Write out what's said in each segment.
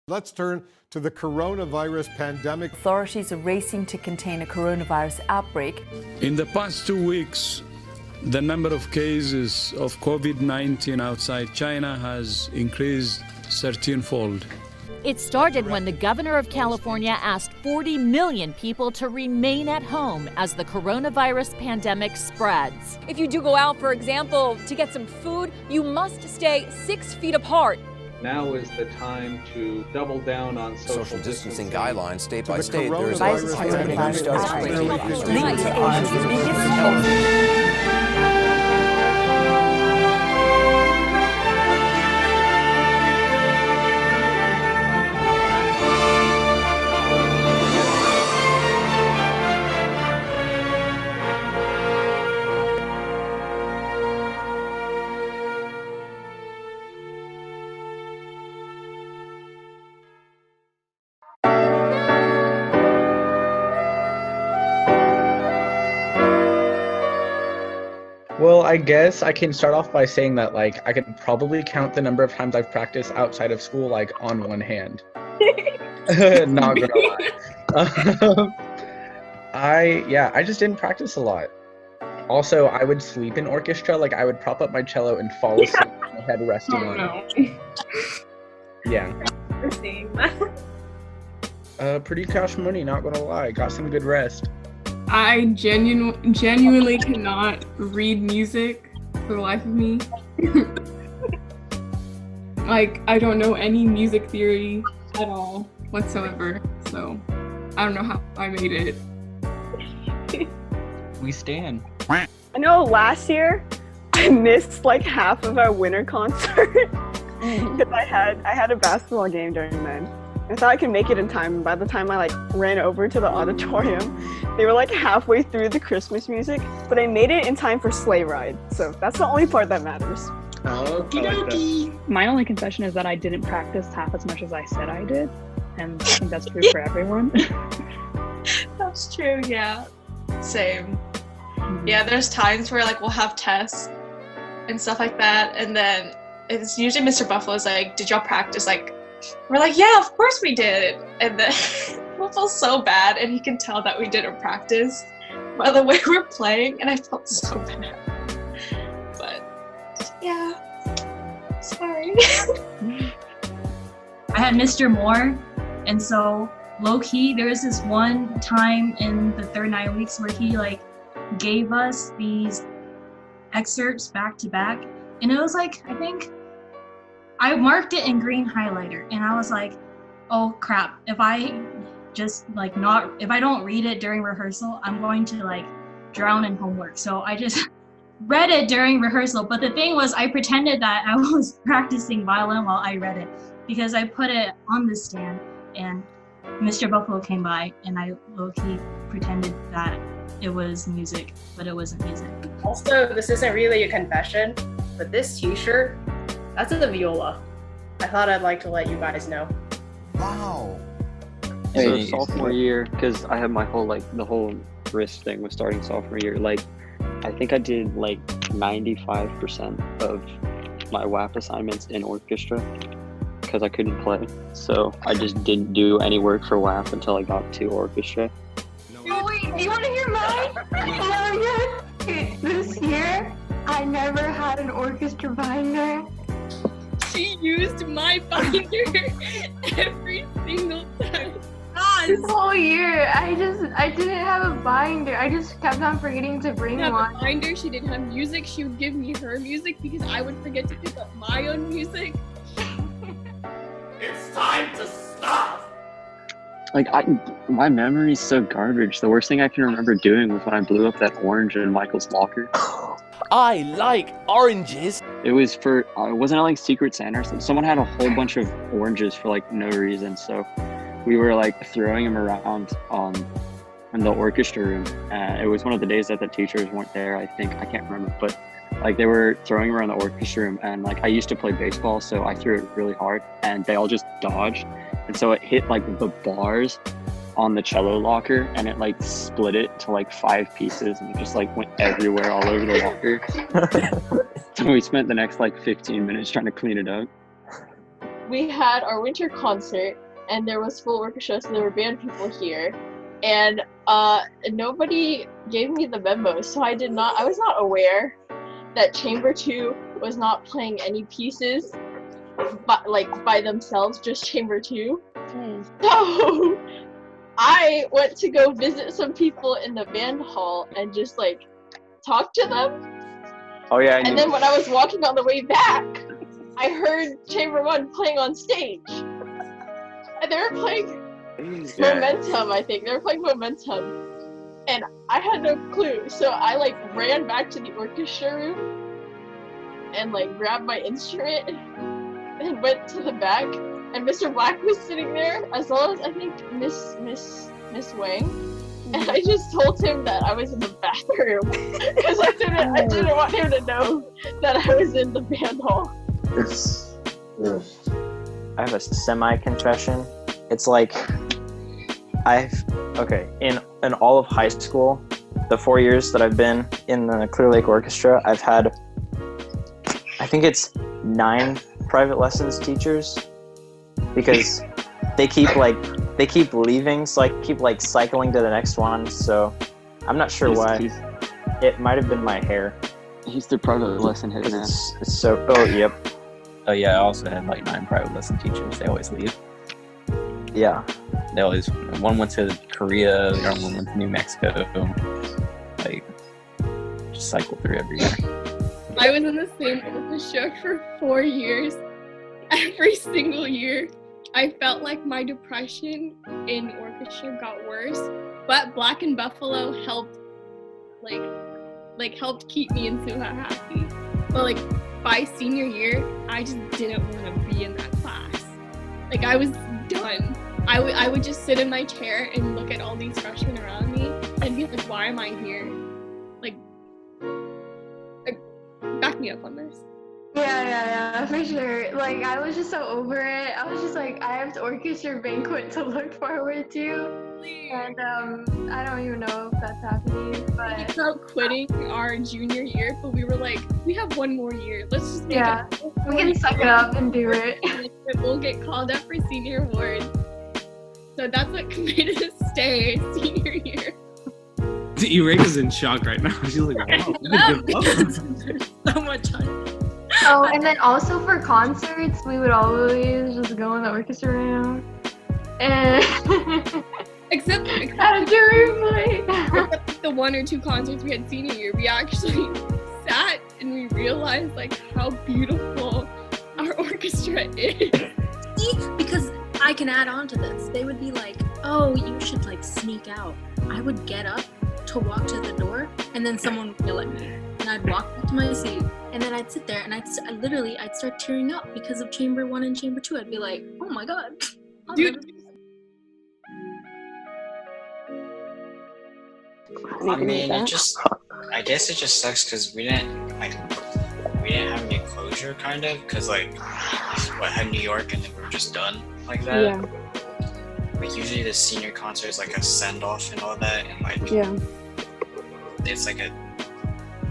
Let's turn to the coronavirus pandemic. Authorities are racing to contain a coronavirus outbreak. In the past 2 weeks, the number of cases of COVID-19 outside China has increased 13-fold. It started when the governor of California asked 40 million people to remain at home as the coronavirus pandemic spreads. If you do go out, for example, to get some food, you must stay 6 feet apart. Now is the time to double down on social distancing guidelines state by state. There is Well, I guess I can start off by saying that, like, I could probably count the number of times I've practiced outside of school, like, on one hand. Not gonna lie. I just didn't practice a lot. Also, I would sleep in orchestra. Like, I would prop up my cello and fall asleep with my head resting on it. Yeah. We're seeing that. Pretty cash money, not gonna lie. Got some good rest. I genuinely cannot read music for the life of me. Like, I don't know any music theory at all whatsoever, so I don't know how I made it. We stand. I know last year I missed like half of our winter concert because I had a basketball game during then. I thought I could make it in time, and by the time I ran over to the auditorium, they were like halfway through the Christmas music, but I made it in time for Sleigh Ride, so that's the only part that matters. Okie dokie. My only confession is that I didn't practice half as much as I said I did, and I think that's true for everyone. That's true, yeah. Same. Yeah, there's times where we'll have tests and stuff like that, and then it's usually Mr. Buffalo's like, did y'all practice? We're like, yeah, of course we did. And then we'll feel so bad, and he can tell that we didn't practice by the way we're playing, and I felt so bad. But yeah, sorry. I had Mr. Moore, and so low-key, there was this one time in the third 9 weeks where he gave us these excerpts back to back, and it was I think I marked it in green highlighter, and I was like, oh crap, if I just if I don't read it during rehearsal, I'm going to drown in homework. So I just read it during rehearsal. But the thing was, I pretended that I was practicing violin while I read it, because I put it on the stand and Mr. Buffalo came by, and I low-key pretended that it was music, but it wasn't music. Also, this isn't really a confession, but this t-shirt, that's the viola. I thought I'd like to let you guys know. Wow. So sophomore year, because I had my whole the whole wrist thing was starting sophomore year. I think I did 95% of my WAP assignments in orchestra because I couldn't play. So I just didn't do any work for WAP until I got to orchestra. Oh wait, do you want to hear mine? This year, I never had an orchestra binder. She used my binder every single time. This whole year, I didn't have a binder. I just kept on forgetting to bring one. A binder. She didn't have music. She would give me her music because I would forget to pick up my own music. It's time to stop. My memory's so garbage. The worst thing I can remember doing was when I blew up that orange in Michael's locker. I like oranges. It was wasn't it Secret Santa or something? Someone had a whole bunch of oranges for no reason, so we were throwing them around in the orchestra room. It was one of the days that the teachers weren't there, I think. I can't remember, but they were throwing around the orchestra room, and I used to play baseball, so I threw it really hard, and they all just dodged, and so it hit the bars on the cello locker, and it split it to 5 pieces, and it just went everywhere all over the locker. So we spent the next 15 minutes trying to clean it up. we had our winter concert, and there was full orchestra, so there were band people here, and nobody gave me the memo, so I was not aware that Chamber 2 was not playing any pieces by themselves, just Chamber 2. So I went to go visit some people in the band hall and just like talk to them. Oh yeah. And then when I was walking on the way back, I heard Chamber 1 playing on stage. And they were playing Momentum, I think. They were playing Momentum. And I had no clue. So I like ran back to the orchestra room and like grabbed my instrument and went to the back. And Mr. Black was sitting there, as well as I think Miss Wang. And I just told him that I was in the bathroom because I didn't want him to know that I was in the band hall. I have a semi-confession. It's like in all of high school, the 4 years that I've been in the Clear Lake Orchestra, I've had, I think it's 9 private lessons teachers, because they keep leaving, so I keep like cycling to the next one. So I'm not sure why. It might have been my hair. He's the private lesson head man. It's so. Oh yep. Oh yeah, I also had like 9 private lesson teachers. They always leave. Yeah. They always, one went to Korea, the other one went to New Mexico. Like, just cycle through every year. I was in the same orchestra for 4 years. Every single year, I felt like my depression in orchestra got worse, but Black and Buffalo helped, helped keep me and Suha happy. But like by senior year, I just didn't want to be in that class. Like I was done. I would just sit in my chair and look at all these freshmen around me and be like, why am I here? Like back me up on this. Yeah, for sure. Like, I was just so over it. I was just like, I have the orchestra banquet to look forward to. And I don't even know if that's happening, but... We felt quitting our junior year, but we were like, we have 1 more year. Let's just make it. We can suck it up and do it. And we'll get called up for senior award. So that's what made us stay senior year. Eureka's in shock right now. She's like, wow, so much fun. Oh, and then also for concerts, we would always just go in the orchestra room. And except the 1 or 2 concerts we had senior year, we actually sat and we realized like how beautiful our orchestra is. See, because I can add on to this. They would be like, oh, you should like sneak out. I would get up to walk to the door, and then someone would yell at me, and I'd walk back to my seat, and then I'd sit there, and I'd start tearing up because of Chamber 1 and Chamber 2. I'd be like, oh my god, dude. I mean, I guess it just sucks because we didn't have any closure, kind of, because like, had New York, and then we were just done like that. Yeah. Like usually the senior concert is like a send off and all that, and like it's like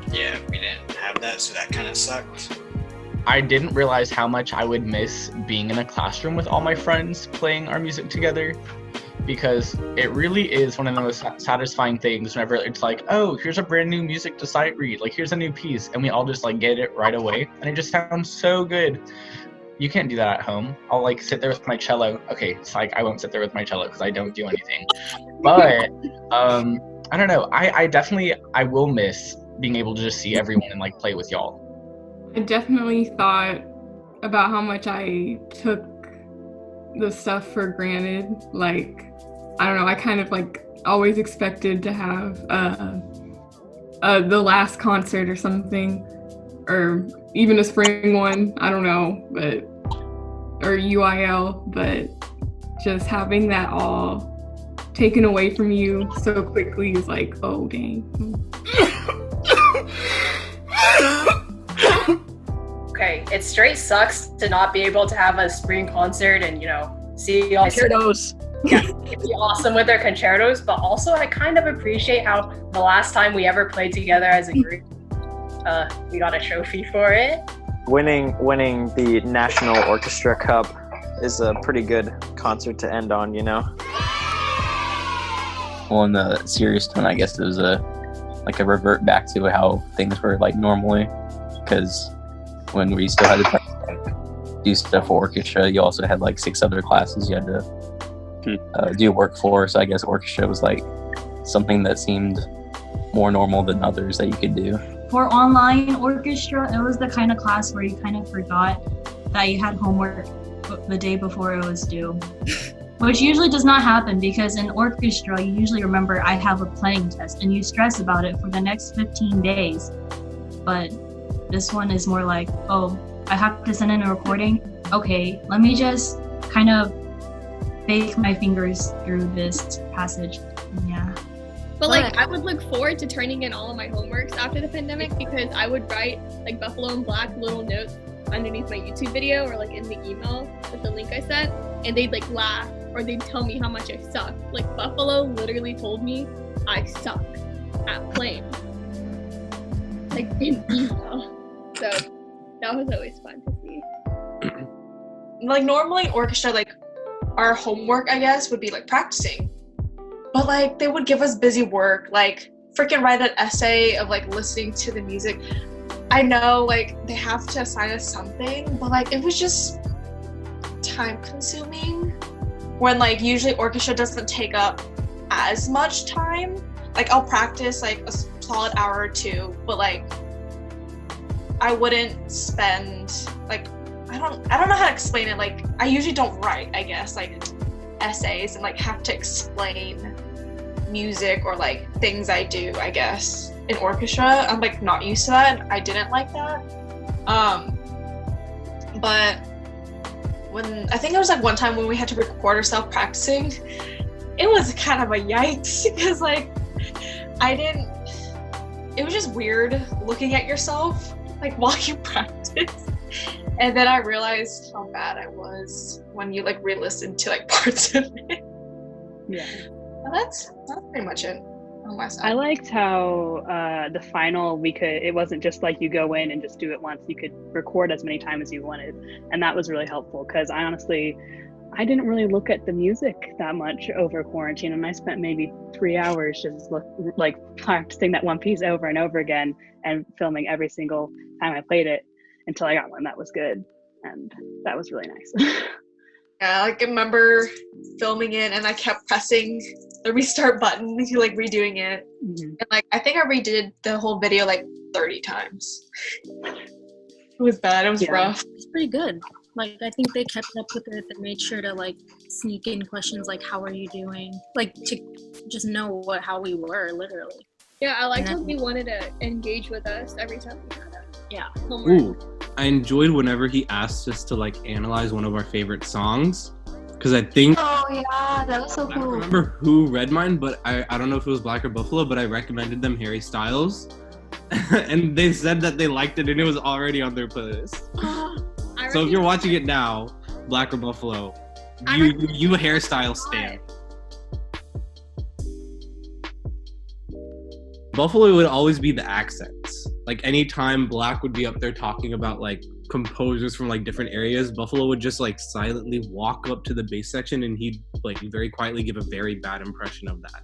we didn't have that, so that kind of sucked. I didn't realize how much I would miss being in a classroom with all my friends playing our music together, because it really is one of the most satisfying things whenever it's like, oh, here's a brand new music to sight read, like here's a new piece, and we all just like get it right away, and it just sounds so good. You can't do that at home. I'll like sit there with my cello. Okay, it's like I won't sit there with my cello because I don't do anything. But I don't know. I will miss being able to just see everyone and like play with y'all. I definitely thought about how much I took the stuff for granted. Like, I don't know, I kind of like always expected to have the last concert or something, or even a spring one, I don't know, or UIL, but just having that all taken away from you so quickly is like, oh dang. Okay, it straight sucks to not be able to have a spring concert and, see all concertos. Yeah, it'd be awesome with their concertos, but also I kind of appreciate how the last time we ever played together as a group, we got a trophy for it. Winning the National Orchestra Cup is a pretty good concert to end on, you know? Well, in the serious tone, I guess it was a revert back to how things were like normally, because when we still had to do stuff for orchestra, you also had like 6 other classes you had to do work for. So I guess orchestra was like something that seemed more normal than others that you could do. For online orchestra, it was the kind of class where you kind of forgot that you had homework the day before it was due. Which usually does not happen, because in orchestra, you usually remember I have a playing test and you stress about it for the next 15 days. But this one is more like, oh, I have to send in a recording? Okay, let me just kind of bake my fingers through this passage. Yeah. But like, I would look forward to turning in all of my homeworks after the pandemic, because I would write like Buffalo and Black little notes underneath my YouTube video or like in the email with the link I sent, and they'd like laugh or they'd tell me how much I suck. Like Buffalo literally told me I suck at playing, like in email. So that was always fun to see. Like normally in orchestra, like our homework, I guess, would be like practicing. But like they would give us busy work, like freaking write an essay of like listening to the music. I know like they have to assign us something, but like it was just time consuming when like usually orchestra doesn't take up as much time. Like I'll practice like a solid hour or 2, but like I wouldn't spend like I don't know how to explain it. Like I usually don't write, I guess, like essays and like have to explain music or like things I do, I guess, in orchestra. I'm like not used to that, and I didn't like that. But when I think it was like one time when we had to record ourselves practicing, it was kind of a yikes, because like it was just weird looking at yourself like while you practice. And then I realized how bad I was when you like re-listened to like parts of it. Yeah. Well, that's pretty much it on my side. I liked how the final it wasn't just like you go in and just do it once. You could record as many times as you wanted, and that was really helpful, because I didn't really look at the music that much over quarantine, and I spent maybe 3 hours just like practicing that one piece over and over again and filming every single time I played it until I got one that was good, and that was really nice. Yeah, like I remember filming it and I kept pressing the restart button, like redoing it. Mm-hmm. And like I think I redid the whole video like 30 times. It was bad, it was rough. It's pretty good. Like I think they kept up with it. They made sure to like sneak in questions like how are you doing? Like to just know how we were, literally. Yeah, I liked how they wanted to engage with us every time we had it. Yeah. Ooh, I enjoyed whenever he asked us to like analyze one of our favorite songs, because I think Oh yeah, that was so I cool. don't remember who read mine, but I don't know if it was Black or Buffalo, but I recommended them Harry Styles, and they said that they liked it and it was already on their playlist. So if you're watching it now, Black or Buffalo, you hairstyle stan. Buffalo would always be the accents. Like anytime Black would be up there talking about like composers from like different areas, Buffalo would just like silently walk up to the bass section and he'd like very quietly give a very bad impression of that.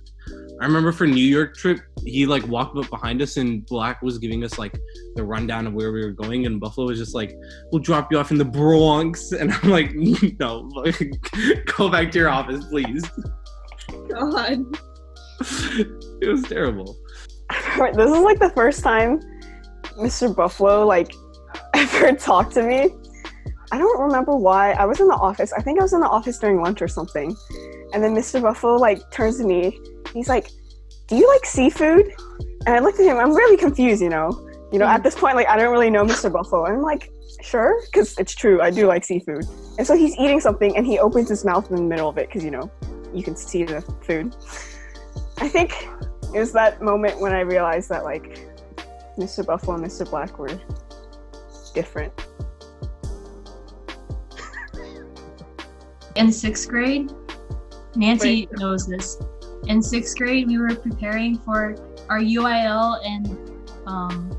I remember for New York trip, he like walked up behind us and Black was giving us like the rundown of where we were going, and Buffalo was just like, "We'll drop you off in the Bronx," and I'm like, "No, go back to your office, please." God, it was terrible. This is like the first time Mr. Buffalo like ever talked to me. I don't remember why. I was in the office. I think I was in the office during lunch or something. And then Mr. Buffalo like turns to me. He's like, "Do you like seafood?" And I looked at him. I'm really confused, you know. At this point, like I don't really know Mr. Buffalo. And I'm like, "Sure," because it's true. I do like seafood. And so he's eating something and he opens his mouth in the middle of it because you can see the food. I think it was that moment when I realized that like Mr. Buffalo and Mr. Black were different. In 6th grade, Nancy knows this. In 6th grade, we were preparing for our UIL and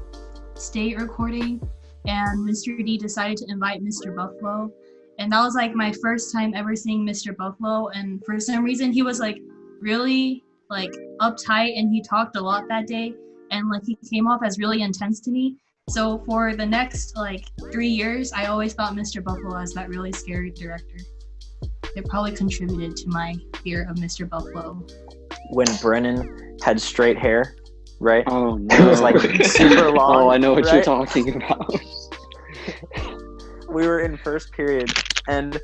state recording, and Mr. D decided to invite Mr. Buffalo. And that was like my first time ever seeing Mr. Buffalo. And for some reason, he was like really like uptight, and he talked a lot that day. And like he came off as really intense to me. So for the next like 3 years, I always thought Mr. Buffalo as that really scary director. It probably contributed to my fear of Mr. Buffalo. When Brennan had straight hair, right? Oh no. It was like super long. Oh, I know what right? you're talking about. We were in first period, and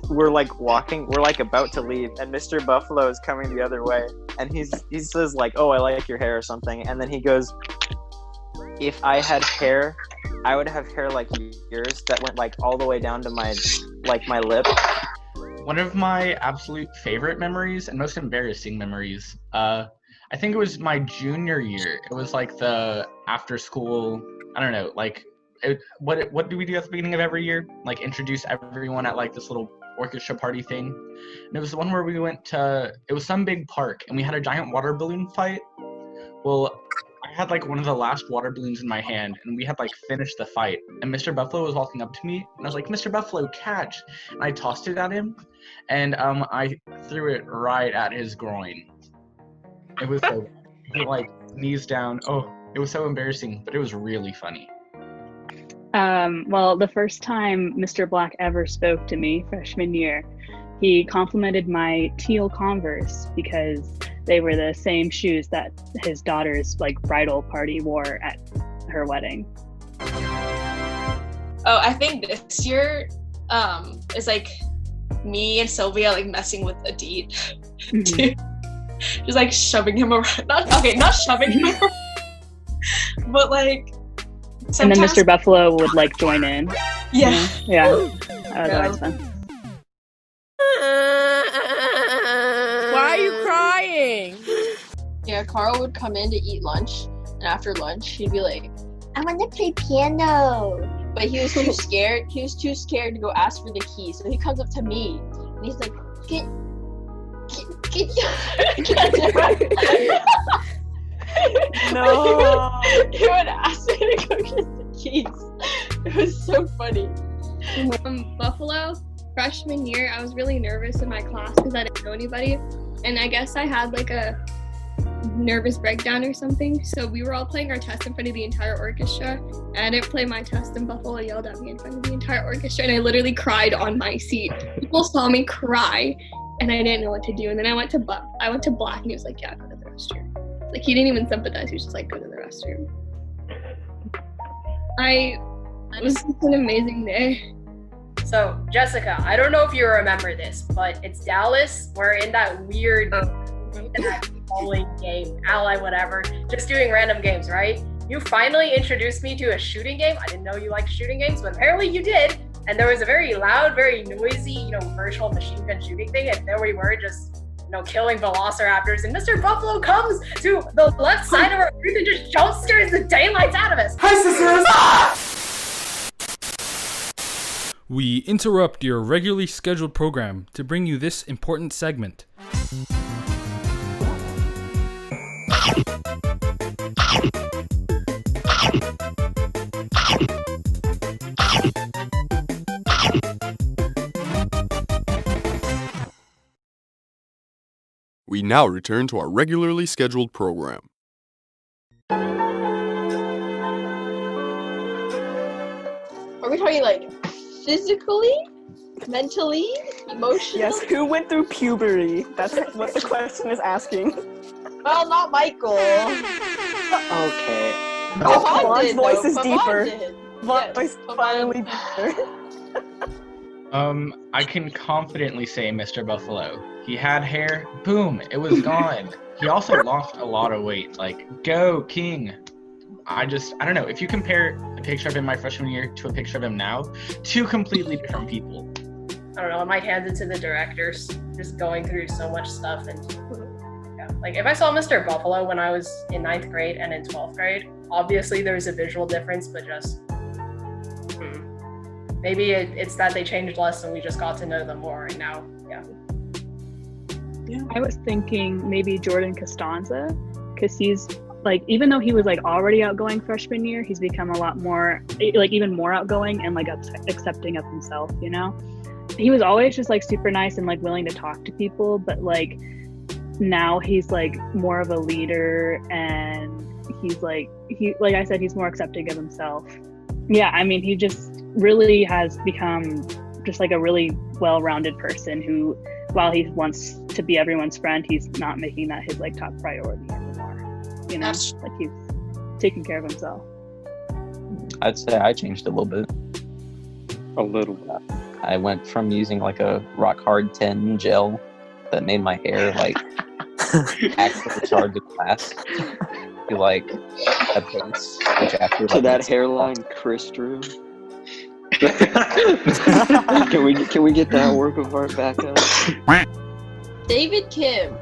we're like walking, we're like about to leave, and Mr. Buffalo is coming the other way, and he says like, "Oh, I like your hair" or something, and then he goes, "If I had hair, I would have hair like yours that went like all the way down to my lip." One of my absolute favorite memories and most embarrassing memories, I think it was my junior year. It was like the after school, I don't know, like what do we do at the beginning of every year? Like introduce everyone at like this little orchestra party thing. And it was the one where we went to, it was some big park, and we had a giant water balloon fight. Well, I had like one of the last water balloons in my hand, and we had like finished the fight. And Mr. Buffalo was walking up to me, and I was like, "Mr. Buffalo, catch!" And I tossed it at him, and I threw it right at his groin. It was so, he, like knees down. Oh, it was so embarrassing, but it was really funny. Well, the first time Mr. Black ever spoke to me, freshman year, he complimented my teal Converse because they were the same shoes that his daughter's like bridal party wore at her wedding. Oh, I think this year is like me and Sylvia like messing with Adit. Just like shoving him around. Not shoving him around, but like sometimes. And then Mr. Buffalo would like join in. Yeah. Yeah. That was always fun. Why are you crying? Yeah, Carl would come in to eat lunch, and after lunch, he'd be like, "I want to play piano." But he was too scared. He was too scared to go ask for the key. So he comes up to me, and he's like, "Get No. He would ask me to go get the keys. It was so funny. Buffalo, freshman year, I was really nervous in my class because I didn't know anybody. And I guess I had like a nervous breakdown or something. So we were all playing our test in front of the entire orchestra. And I didn't play my test, and Buffalo yelled at me in front of the entire orchestra. And I literally cried on my seat. People saw me cry, and I didn't know what to do. And then I went to Black, and he was like, "Yeah, go to the restroom." Like, he didn't even sympathize. He was just like, "Go to the restroom." It was just an amazing day. So, Jessica, I don't know if you remember this, but it's Dallas. We're in that weird bowling game, ally, whatever, just doing random games, right? You finally introduced me to a shooting game. I didn't know you liked shooting games, but apparently you did. And there was a very loud, very noisy, virtual machine gun shooting thing, and there we were just, killing velociraptors. And Mr. Buffalo comes to the left side of our group and just jump scares the daylights out of us. Hi, sisters! We interrupt your regularly scheduled program to bring you this important segment. We now return to our regularly scheduled program. Are we talking like physically, mentally, emotionally? Yes, who went through puberty? That's what the question is asking. Well, not Michael. Okay. Vaughn's voice is deeper. Vaughn's voice finally deeper. I can confidently say Mr. Buffalo. He had hair, boom, it was gone. He also lost a lot of weight. Like, go King. I don't know. If you compare a picture of him my freshman year to a picture of him now, two completely different people. I don't know, I might hand it to the directors, just going through so much stuff. And yeah, like if I saw Mr. Buffalo when I was in 9th grade and in 12th grade, obviously there's a visual difference, but just maybe it's that they changed less and we just got to know them more right now. Yeah. I was thinking maybe Jordan Costanza, because he's like even though he was like already outgoing freshman year, he's become a lot more like even more outgoing and like accepting of himself, you know. He was always just like super nice and like willing to talk to people, but like now he's like more of a leader, and he's like I said, he's more accepting of himself. Yeah, I mean, he just really has become just like a really well-rounded person who, while he wants to be everyone's friend, he's not making that his like top priority anymore. You know, like he's taking care of himself. I'd say I changed a little bit. A little. I went from using like a Rock Hard 10 gel that made my hair like actually charge the class to like a base, which after To like, that hairline Chris drew. Can we get that work of art back up? David Kim,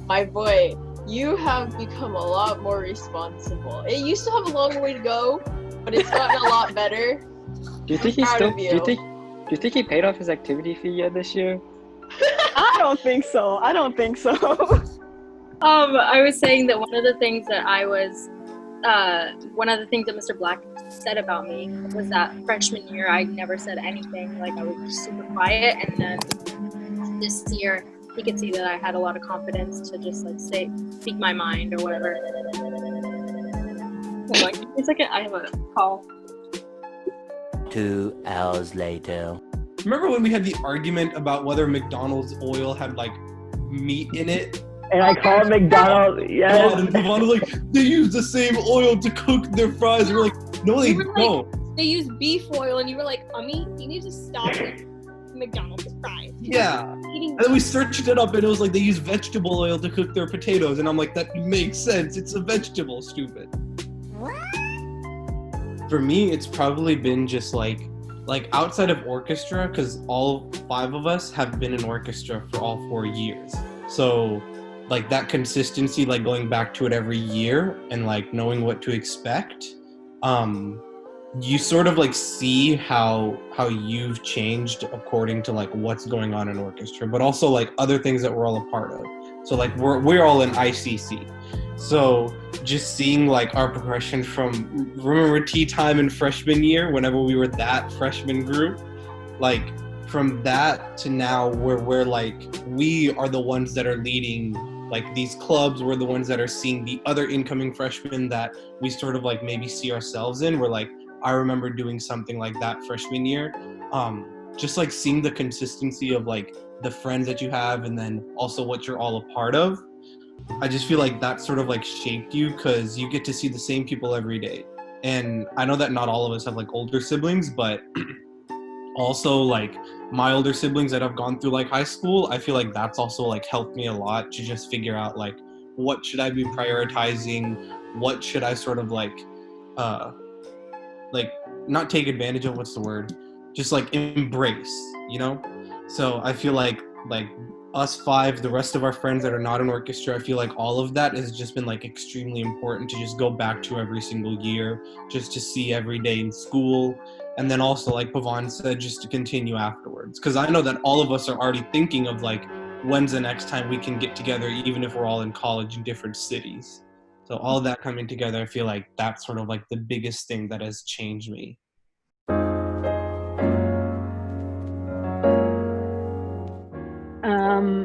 my boy, you have become a lot more responsible. It used to have a long way to go, but it's gotten a lot better. Do you think he's Proud still? of Do you. you think he paid off his activity fee yet this year? I don't think so. I was saying that one of the things that Mr. Black said about me was that freshman year I never said anything. Like I was just super quiet, and then this year he could see that I had a lot of confidence to just like speak my mind or whatever. Hold on, give me a second. I have a call. 2 hours later. Remember when we had the argument about whether McDonald's oil had like meat in it? And I called McDonald's. Yes. And Pavon was like, they use the same oil to cook their fries. We're like, no, they don't. They use beef oil, and you were like, Ummi, you need to stop with McDonald's fries. Yeah. And then we searched it up, and it was like they use vegetable oil to cook their potatoes. And I'm like, that makes sense. It's a vegetable, stupid. For me, it's probably been just like outside of orchestra, because all 5 of us have been in orchestra for all 4 years. So like that consistency, like going back to it every year and like knowing what to expect, you sort of like see how you've changed according to like what's going on in orchestra, but also like other things that we're all a part of. So like we're all in ICC. So just seeing like our progression from, remember tea time in freshman year, whenever we were that freshman group, like from that to now where we're like, we are the ones that are leading like these clubs. We're the ones that are seeing the other incoming freshmen that we sort of like maybe see ourselves in. We're like, I remember doing something like that freshman year. Just like seeing the consistency of like the friends that you have, and then also what you're all a part of. I just feel like that sort of like shaped you, because you get to see the same people every day. And I know that not all of us have like older siblings, but also like my older siblings that have gone through like high school, I feel like that's also like helped me a lot to just figure out like, what should I be prioritizing? What should I sort of like not take advantage of, what's the word? Just like embrace, you know? So I feel like us 5, the rest of our friends that are not in orchestra, I feel like all of that has just been like extremely important to just go back to every single year, just to see every day in school. And then also, like Pavon said, just to continue afterwards. Because I know that all of us are already thinking of like, when's the next time we can get together, even if we're all in college in different cities. So all of that coming together, I feel like that's sort of like the biggest thing that has changed me.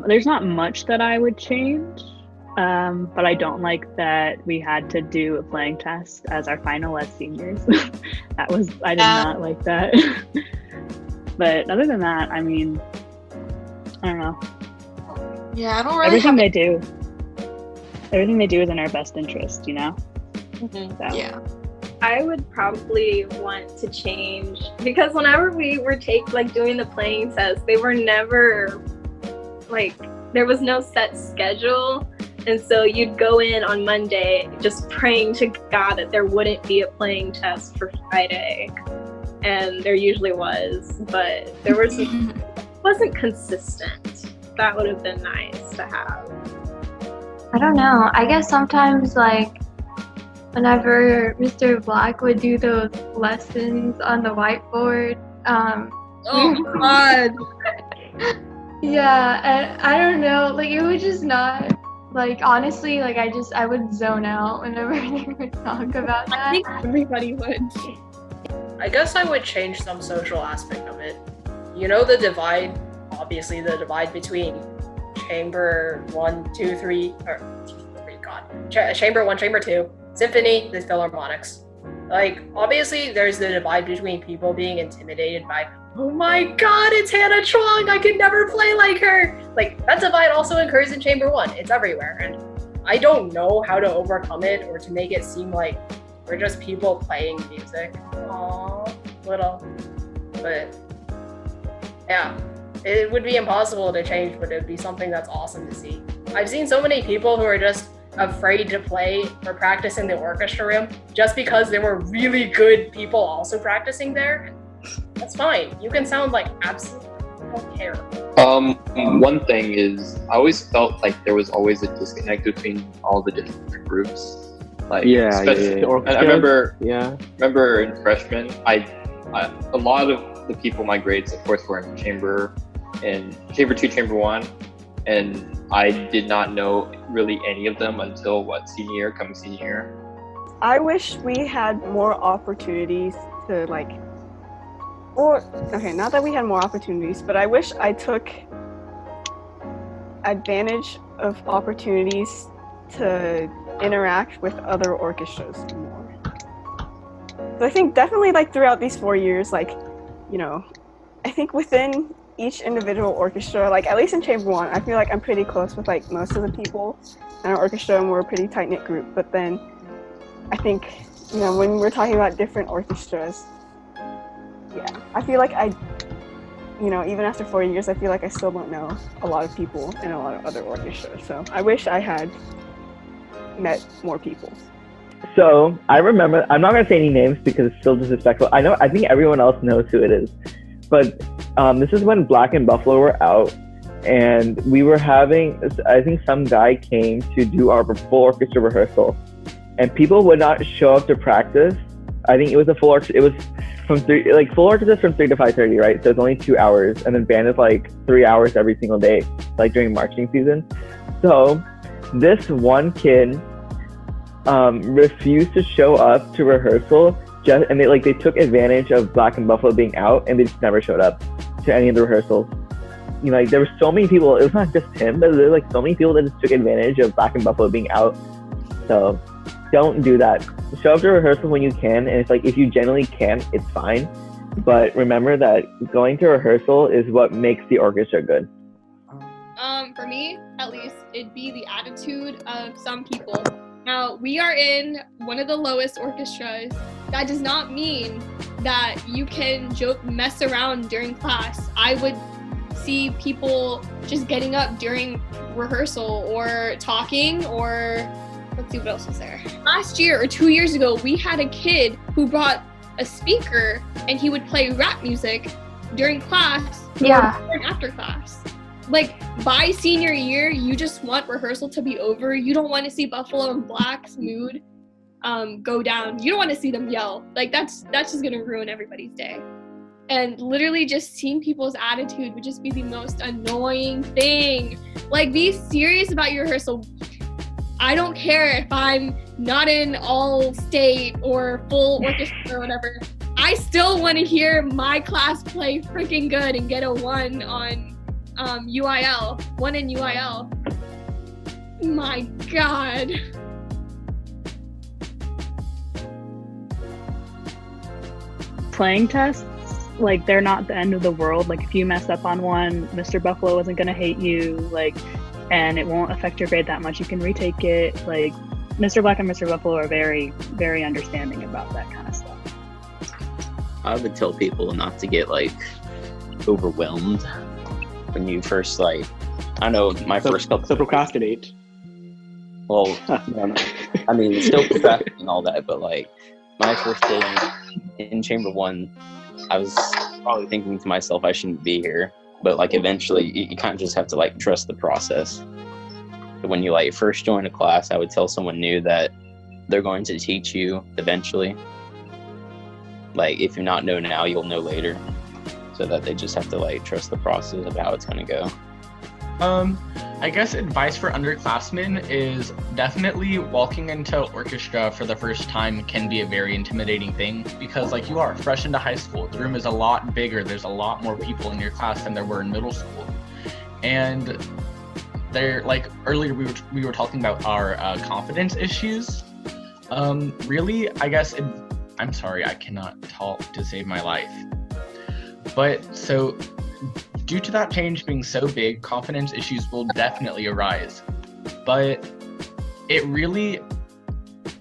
There's not much that I would change, but I don't like that we had to do a playing test as our final as seniors. I did not like that. But other than that, I mean, I don't know. Yeah, I don't really Everything they do is in our best interest, you know? Mm-hmm. So. Yeah. I would probably want to change, because whenever we were doing the playing test, they were never like, there was no set schedule, and so you'd go in on Monday just praying to God that there wouldn't be a playing test for Friday, and there usually was, but there wasn't consistent. That would have been nice to have. I don't know. I guess sometimes like whenever Mr. Black would do those lessons on the whiteboard, oh God. Yeah, and I don't know, like it would just not Like honestly, like I would zone out whenever they would talk about that. I think everybody would. I guess I would change some social aspect of it. You know the divide, obviously the divide between chamber 1, 2, 3, or 3, God. Chamber 1, chamber 2, symphony, the philharmonics. Like, obviously there's the divide between people being intimidated by, oh my God, it's Hannah Chuang, I could never play like her. Like, that divide also occurs in chamber 1, it's everywhere. And I don't know how to overcome it or to make it seem like we're just people playing music. Aww, little. But yeah, it would be impossible to change, but it would be something that's awesome to see. I've seen so many people who are just afraid to play or practice in the orchestra room just because there were really good people also practicing there. That's fine. You can sound like absolutely, I don't care. One thing is, I always felt like there was always a disconnect between all the different groups. Like, especially, I remember in freshman, a lot of the people in my grades, of course, were in chamber 2, chamber 1, and I did not know really any of them until senior year. I wish we had more opportunities to not that we had more opportunities, but I wish I took advantage of opportunities to interact with other orchestras more. So I think definitely throughout these 4 years, I think within each individual orchestra, at least in chamber 1, I feel like I'm pretty close with most of the people in our orchestra, and we're a pretty tight-knit group. But then I think, when we're talking about different orchestras, I feel like even after 4 years, I feel like I still don't know a lot of people in a lot of other orchestras. So I wish I had met more people. So I remember, I'm not going to say any names because it's still disrespectful. I think everyone else knows who it is. But this is when Black and Buffalo were out, and we were having, I think some guy came to do our full orchestra rehearsal, and people would not show up to practice. I think it was a full orchestra. It was from full orchestra from 3 to 5:30, right? So it's only 2 hours, and then band is 3 hours every single day, during marching season. So this one kid refused to show up to rehearsal, and they took advantage of Black and Buffalo being out, and they just never showed up to any of the rehearsals. There were so many people. It was not just him, but there were so many people that just took advantage of Black and Buffalo being out. So don't do that. Show up to rehearsal when you can, and it's if you generally can't, it's fine. But remember that going to rehearsal is what makes the orchestra good. For me, at least, it'd be the attitude of some people. Now, we are in one of the lowest orchestras. That does not mean that you can mess around during class. I would see people just getting up during rehearsal or talking, or let's see what else was there. Last year or 2 years ago, we had a kid who brought a speaker and he would play rap music during class or after class. By senior year, you just want rehearsal to be over. You don't want to see Buffalo and Black's mood go down. You don't want to see them yell. That's just gonna ruin everybody's day. And literally just seeing people's attitude would just be the most annoying thing. Be serious about your rehearsal. I don't care if I'm not in all state or full orchestra or whatever. I still want to hear my class play freaking good and get a 1 on UIL, 1 in UIL. My God. Playing tests, they're not the end of the world. If you mess up on one, Mr. Buffalo isn't gonna hate you, and it won't affect your grade that much. You can retake it. Mr. Black and Mr. Buffalo are very, very understanding about that kind of stuff. I would tell people not to get overwhelmed when you first I know my first couple. So procrastinate. Well, I mean, still procrastinate and all that, but my first day in chamber 1, I was probably thinking to myself I shouldn't be here, but eventually you kind of just have to trust the process. But when you first join a class, I would tell someone new that they're going to teach you eventually. If you not know now, you'll know later. So that they just have to trust the process of how it's going to go. I guess advice for underclassmen is definitely walking into orchestra for the first time can be a very intimidating thing because like you are fresh into high school. The room is a lot bigger. There's a lot more people in your class than there were in middle school. And they're like earlier we were talking about our confidence issues. Really, I guess I'm sorry, I cannot talk to save my life. But so due to that change being so big, confidence issues will definitely arise. But it really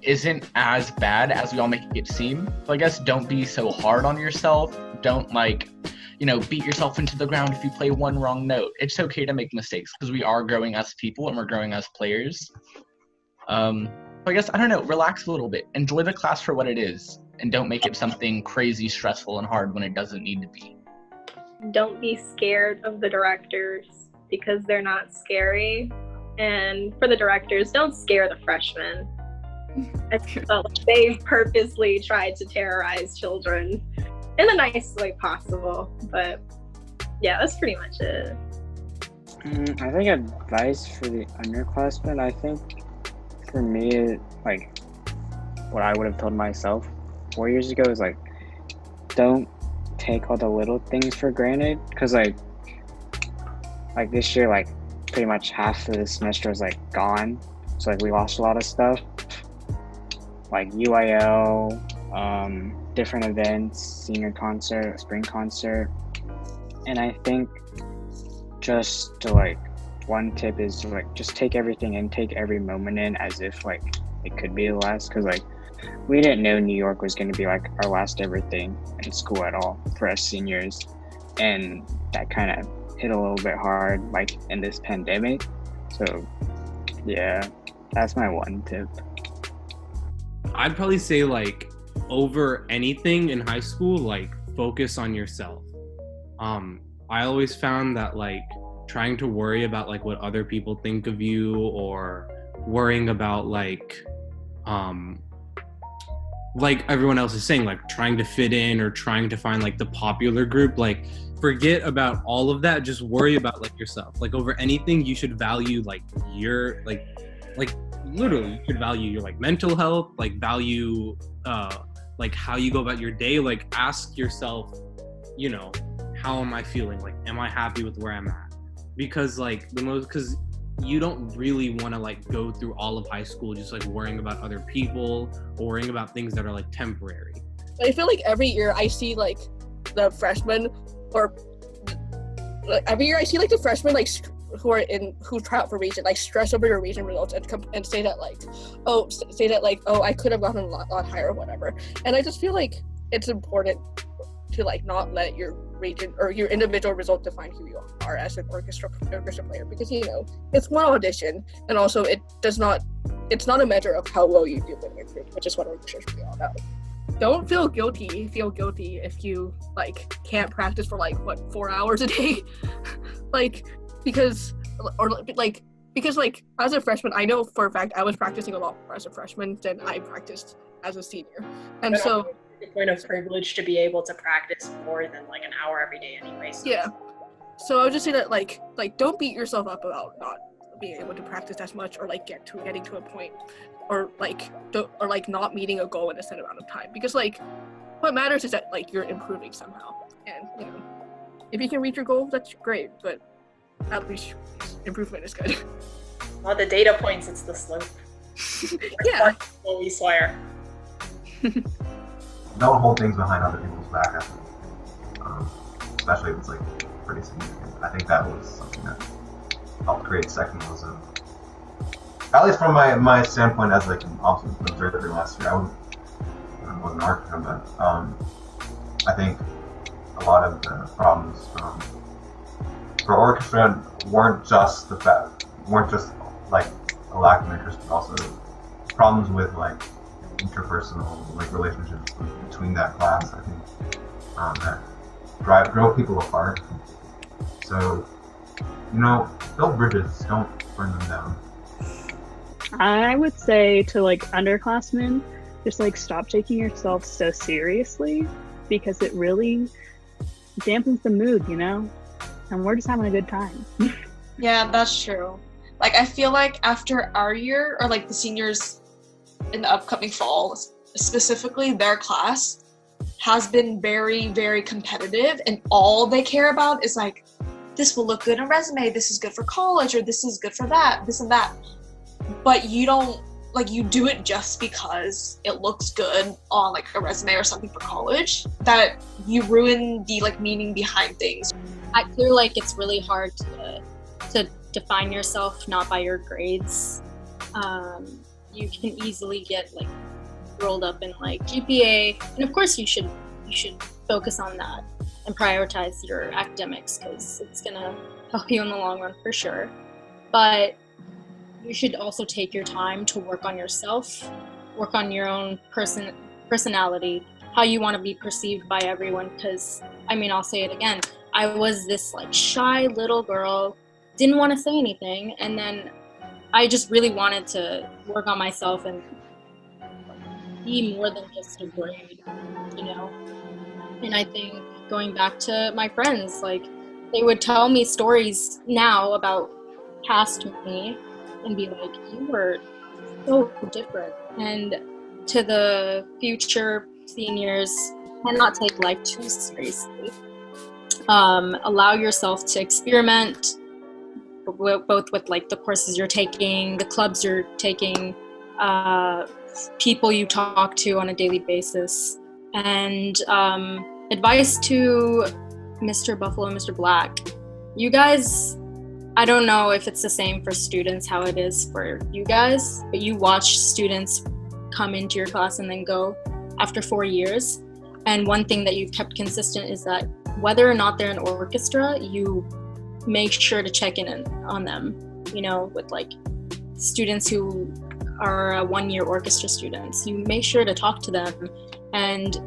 isn't as bad as we all make it seem. So I guess don't be so hard on yourself. Don't beat yourself into the ground if you play one wrong note. It's okay to make mistakes because we are growing as people and we're growing as players. So I guess, I don't know, relax a little bit. Enjoy the class for what it is and don't make it something crazy, stressful, and hard when it doesn't need to be. Don't be scared of the directors because they're not scary. And for the directors, don't scare the freshmen. I felt like they purposely tried to terrorize children in the nicest way possible. But yeah, that's pretty much it. I think advice for the underclassmen, I think for me, like what I would have told myself 4 years ago is like, don't take all the little things for granted, because like this year, like pretty much half of the semester was like gone, so like we lost a lot of stuff like UIL, different events, senior concert, spring concert. And I think just to like one tip is to like just take everything in, take every moment in as if like it could be the last, because like we didn't know New York was going to be like our last ever thing in school at all for us seniors. And that kind of hit a little bit hard like in this pandemic. So yeah, that's my one tip. I'd probably say like over anything in high school, like focus on yourself. I always found that like trying to worry about like what other people think of you or worrying about like everyone else is saying, like trying to fit in or trying to find like the popular group, like forget about all of that. Just worry about like yourself. Like over anything, you should value like your like literally you should value your like mental health, like value like how you go about your day. Like ask yourself, you know, how am I feeling? Like, am I happy with where I'm at? Because like because you don't really want to like go through all of high school just like worrying about other people or worrying about things that are like temporary. I feel like every year I see like the freshmen or like every year I see like the freshmen like who try out for region like stress over your region results and say that like I could have gotten a lot higher or whatever. And I just feel like it's important to like not let your region or your individual result define who you are as an orchestra player, because you know it's one audition, and also it's not a measure of how well you do in your group, which is what orchestra is really all about. Don't feel guilty if you like can't practice for like 4 hours a day because as a freshman, I know for a fact I was practicing a lot more as a freshman than I practiced as a senior. And so the point of privilege to be able to practice more than like an hour every day anyway. So. Yeah. So I would just say that like don't beat yourself up about not being able to practice as much or like getting to a point or not meeting a goal in a set amount of time, because like what matters is that like you're improving somehow, and you know if you can reach your goal, that's great, but at least improvement is good. Not the data points, it's the slope. Yeah. We swear. Don't hold things behind other people's back, I think. Especially if it's like pretty significant. I think that was something that helped create sectionalism. At least from my standpoint as like an observer last year, I wasn't an orchestra, but I think a lot of the problems for orchestra weren't just like a lack of interest, but also problems with like interpersonal like relationships between that class. I think that drove people apart. So, you know, build bridges, don't burn them down. I would say to like underclassmen, just like stop taking yourself so seriously, because it really dampens the mood, you know? And we're just having a good time. Yeah, that's true. Like, I feel like after our year, or like the seniors in the upcoming fall, specifically their class has been very, very competitive, and all they care about is like, this will look good in a resume, this is good for college, or this is good for that, this and that. But you don't, like, you do it just because it looks good on like a resume or something for college, that you ruin the like meaning behind things. I feel like it's really hard to define yourself not by your grades. You can easily get like rolled up in like GPA, and of course you should focus on that and prioritize your academics, because it's gonna help you in the long run for sure. But you should also take your time to work on yourself, work on your own personality, how you want to be perceived by everyone. Because I mean, I'll say it again, I was this like shy little girl, didn't want to say anything, and then I just really wanted to work on myself and be more than just a grade, you know? And I think going back to my friends, like, they would tell me stories now about past me and be like, you were so different. And to the future seniors, cannot take life too seriously. Allow yourself to experiment, both with like the courses you're taking, the clubs you're taking, people you talk to on a daily basis. And advice to Mr. Buffalo and Mr. Black, you guys, I don't know if it's the same for students how it is for you guys, but you watch students come into your class and then go after 4 years. And one thing that you've kept consistent is that whether or not they're in orchestra, you make sure to check in on them, you know, with like students who are 1 year orchestra students. You make sure to talk to them. And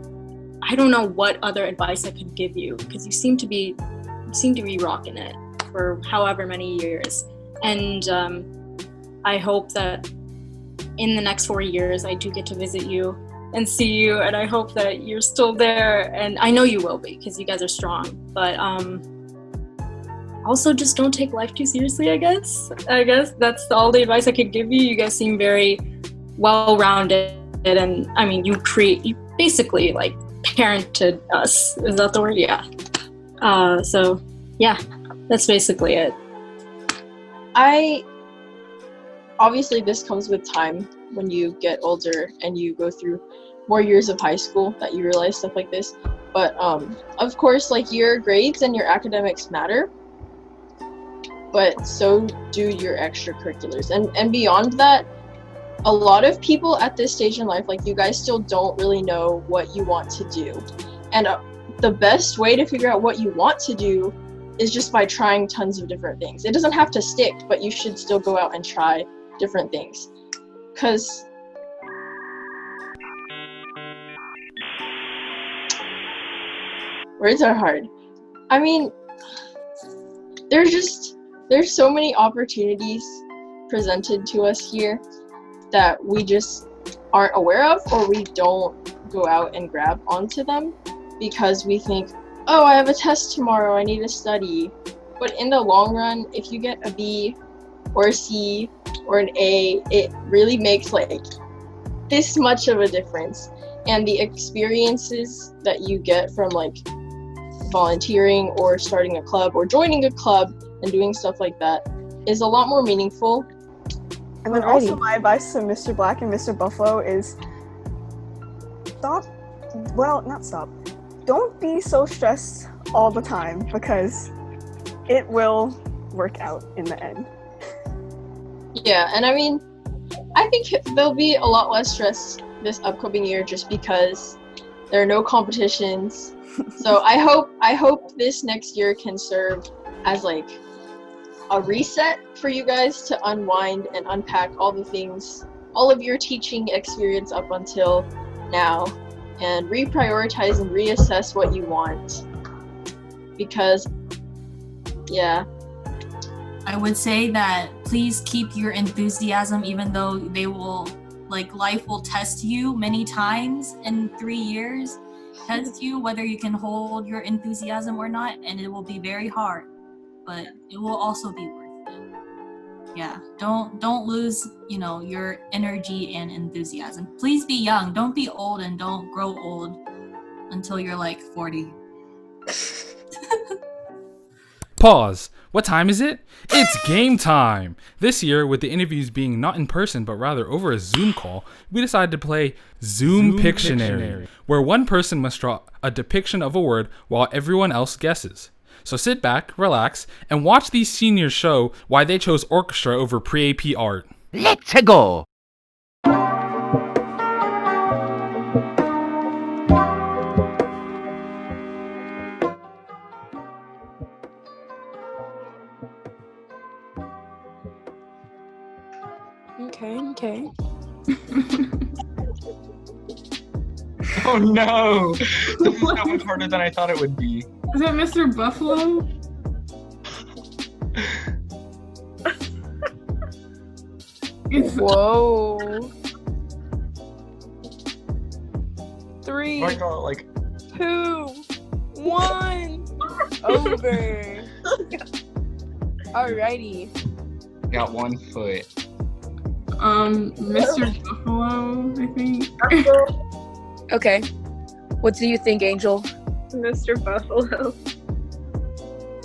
I don't know what other advice I could give you, because you seem to be rocking it for however many years. And I hope that in the next 4 years I do get to visit you and see you, and I hope that you're still there, and I know you will be because you guys are strong. But also just don't take life too seriously, I guess that's all the advice I could give you. You guys seem very well-rounded, and I mean, you basically like parented us. Is that the word? Yeah. So yeah, that's basically it. Obviously this comes with time when you get older and you go through more years of high school that you realize stuff like this. But of course, like, your grades and your academics matter, but so do your extracurriculars. And beyond that, a lot of people at this stage in life, like you guys, still don't really know what you want to do. And the best way to figure out what you want to do is just by trying tons of different things. It doesn't have to stick, but you should still go out and try different things. Because words are hard. I mean, there's so many opportunities presented to us here that we just aren't aware of, or we don't go out and grab onto them because we think, oh, I have a test tomorrow, I need to study. But in the long run, if you get a B or a C or an A, it really makes like this much of a difference. And the experiences that you get from like volunteering or starting a club or joining a club and doing stuff like that is a lot more meaningful. And then also my advice to Mr. Black and Mr. Buffalo is don't be so stressed all the time, because it will work out in the end. Yeah, and I mean, I think there'll be a lot less stress this upcoming year just because there are no competitions. So I hope this next year can serve as like a reset for you guys to unwind and unpack all the things, all of your teaching experience up until now, and reprioritize and reassess what you want. Because, yeah. I would say that please keep your enthusiasm, even though life will test you many times in 3 years, test you whether you can hold your enthusiasm or not, and it will be very hard, but it will also be worth it. Yeah, don't lose, your energy and enthusiasm. Please be young. Don't be old, and don't grow old until you're like 40. Pause. What time is it? It's game time! This year, with the interviews being not in person but rather over a Zoom call, we decided to play Zoom Pictionary, where one person must draw a depiction of a word while everyone else guesses. So sit back, relax, and watch these seniors show why they chose orchestra over pre-AP art. Let's go! Okay. Oh no! This is so much harder than I thought it would be. Is that Mr. Buffalo? Whoa. 3, Oh my god, like 2, 1. Over. Alrighty. got 1 foot. Mr. Buffalo, I think. Okay. What do you think, Angel? Mr. Buffalo.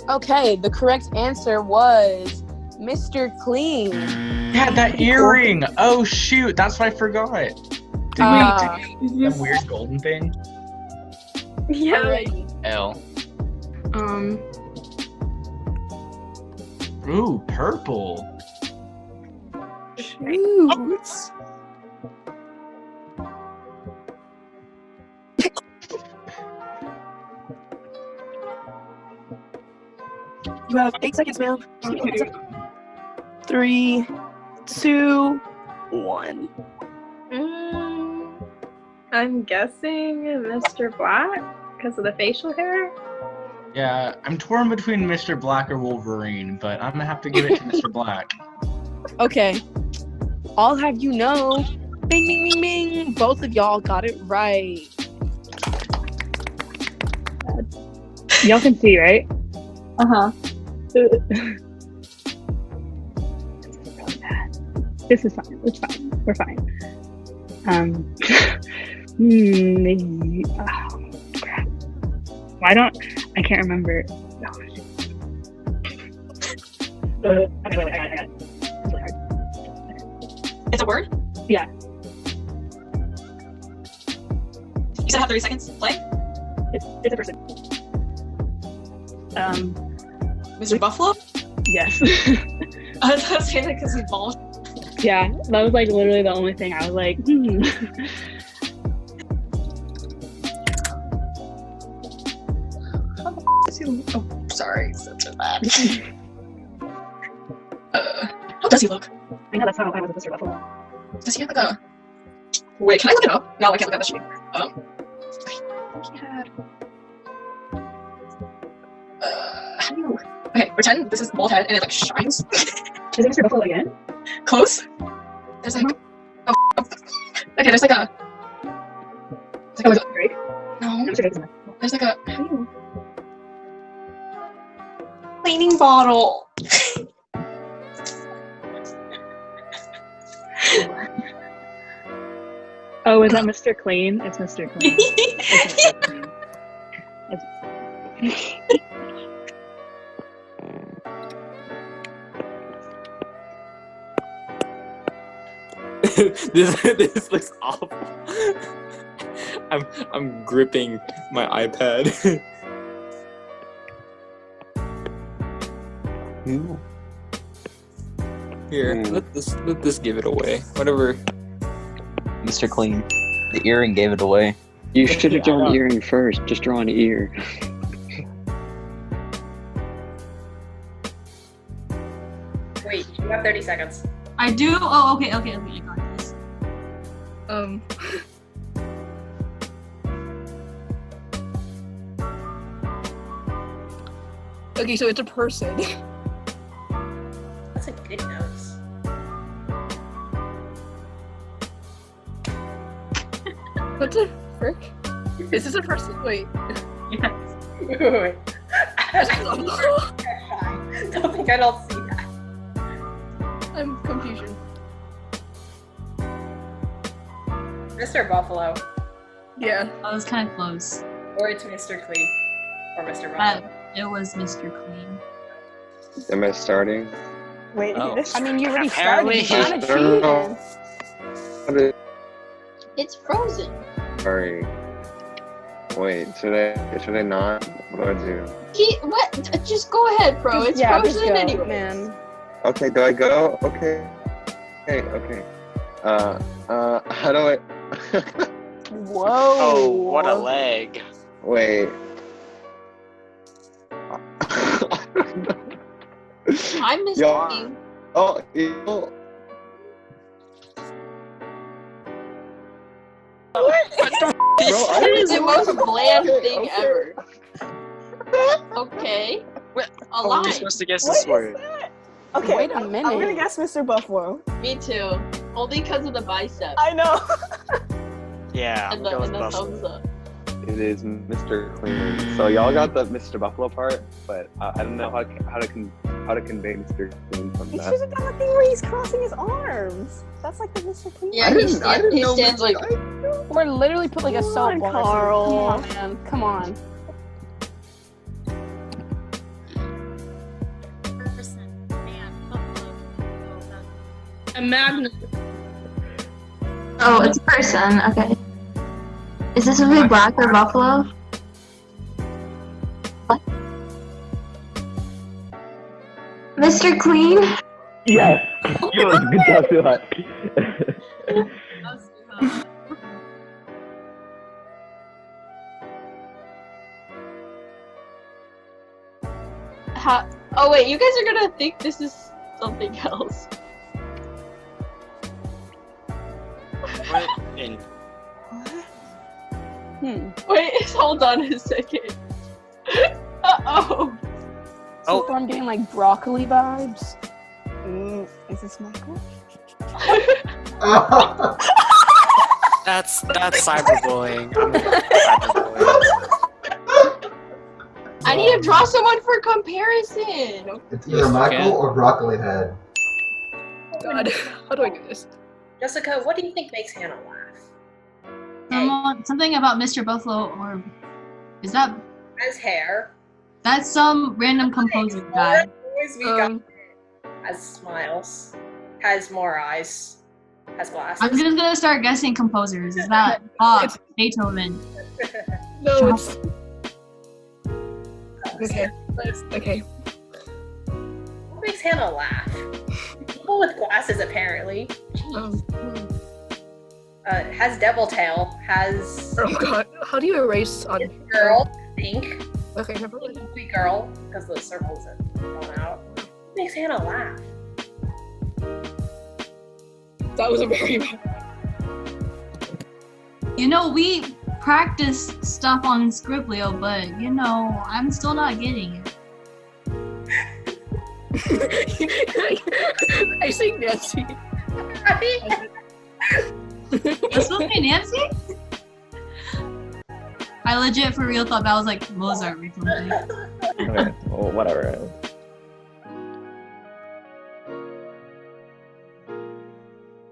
Okay, the correct answer was Mr. Clean. Yeah, that earring. Oh shoot, that's what I forgot. Did we do that weird golden thing? Yeah. Alrighty. L. Ooh, purple. Shoots. You have 8 seconds, ma'am. 3, 2, 1. I'm guessing Mr. Black because of the facial hair. Yeah, I'm torn between Mr. Black or Wolverine, but I'm gonna have to give it to Mr. Black. Okay. I'll have you know. Bing, bing, bing, bing. Both of y'all got it right. Y'all can see, right? Uh-huh. This is fine. It's fine. We're fine. Maybe. Oh, crap. Why don't I can't remember. Oh, I got it. It's really hard. It's a word? Yeah. You said I have 30 seconds. Play? It's a person. Mr. Buffalo? Yes. I was saying that because he's bald. Yeah, that was like literally the only thing I was like, Oh, sorry. Such a bad. How does he look? I know that's not I was Mr. Buffalo. Does he have like a... Wait, can I look it up? No, I can't look at the sheet. I think he had... how do you... Okay, pretend this is bald head and it like shines. Is it Mr. Buffalo again? Close. There's like... Oh, okay, there's like a... It's like a... Drake? No. There's like a... How do you... Cleaning bottle. Oh, is that Mr. Clean? It's Mr. Clean. It's Mr. Clean. This looks awful. I'm gripping my iPad. Ooh. Here, let this give it away. Whatever. Mr. Clean. The earring gave it away. You should have drawn the earring first. Just draw an ear. Wait, you have 30 seconds. I do? Oh, okay, I got this. Okay, so it's a person. That's a good nose. What the frick? Is this a person? Wait. Yes. Wait. I don't think I don't see that. I'm confusion. Mr. Buffalo. Yeah. I was kind of close. Or it's Mr. Clean. Or Mr. Buffalo. It was Mr. Clean. Am I starting? Wait, Oh. I mean, you already Apparently started. he's- You're No. not What It's frozen. Sorry. Wait, should I not? What do I do? What? Just go ahead, bro. It's Yeah, just frozen go, anyway. man. Okay, do I go? Okay. Okay. How do I? Whoa. Oh, what a leg. Wait. I'm Miss Yo. Clean. Oh, ew. That is the most bland thing ever. Okay. A How are we lie. supposed to guess What this is word? Okay, Wait a minute. I'm gonna guess Mr. Buffalo. Me too. Only because of the bicep. I know. Yeah, And I'll go the with Buffalo. thumbs up. It is Mr. Clean. So y'all got the Mr. Buffalo part, but I don't know how to convey Mr. Clean from He that. should have done the thing where he's crossing his arms. That's like the Mr. Clean. Yeah, he stands like. Or literally put like a Come salt on, bar. Carl. Come on, man. Come on. A magnet. Oh, it's a person. Okay. Is this supposed to be black or buffalo? What? Mr. Clean? Yes. Yo, good job, Suhat. Oh wait, you guys are gonna think this is something else. What in? Wait, hold on a second. Uh-oh. So far I'm getting like broccoli vibes. Is this Michael? That's cyberbullying. I'm gonna cyberbullying. I need to draw someone for comparison. It's either Michael or Broccoli Head. God, how do I do this? Jessica, what do you think makes Hannah laugh? Something about Mr. Buffalo, or is that Has hair. that's some random composer guy? Boys, we got it. Has smiles. Has more eyes. Has glasses. I'm just gonna start guessing composers. Is that Bach, Beethoven? No, it's okay. Okay. What makes Hannah laugh? People with glasses, apparently. Has devil tail. Has. Oh god, how do you erase on girl? I think. Okay, never mind. Sweet girl, because the circles are going out. What makes Hannah laugh? That was a very bad. You know, we practice stuff on Scriblio, but you know, I'm still not getting it. I say Nancy. That's supposed to be Nancy? I legit for real thought that was like Mozart or something. Okay, well, whatever.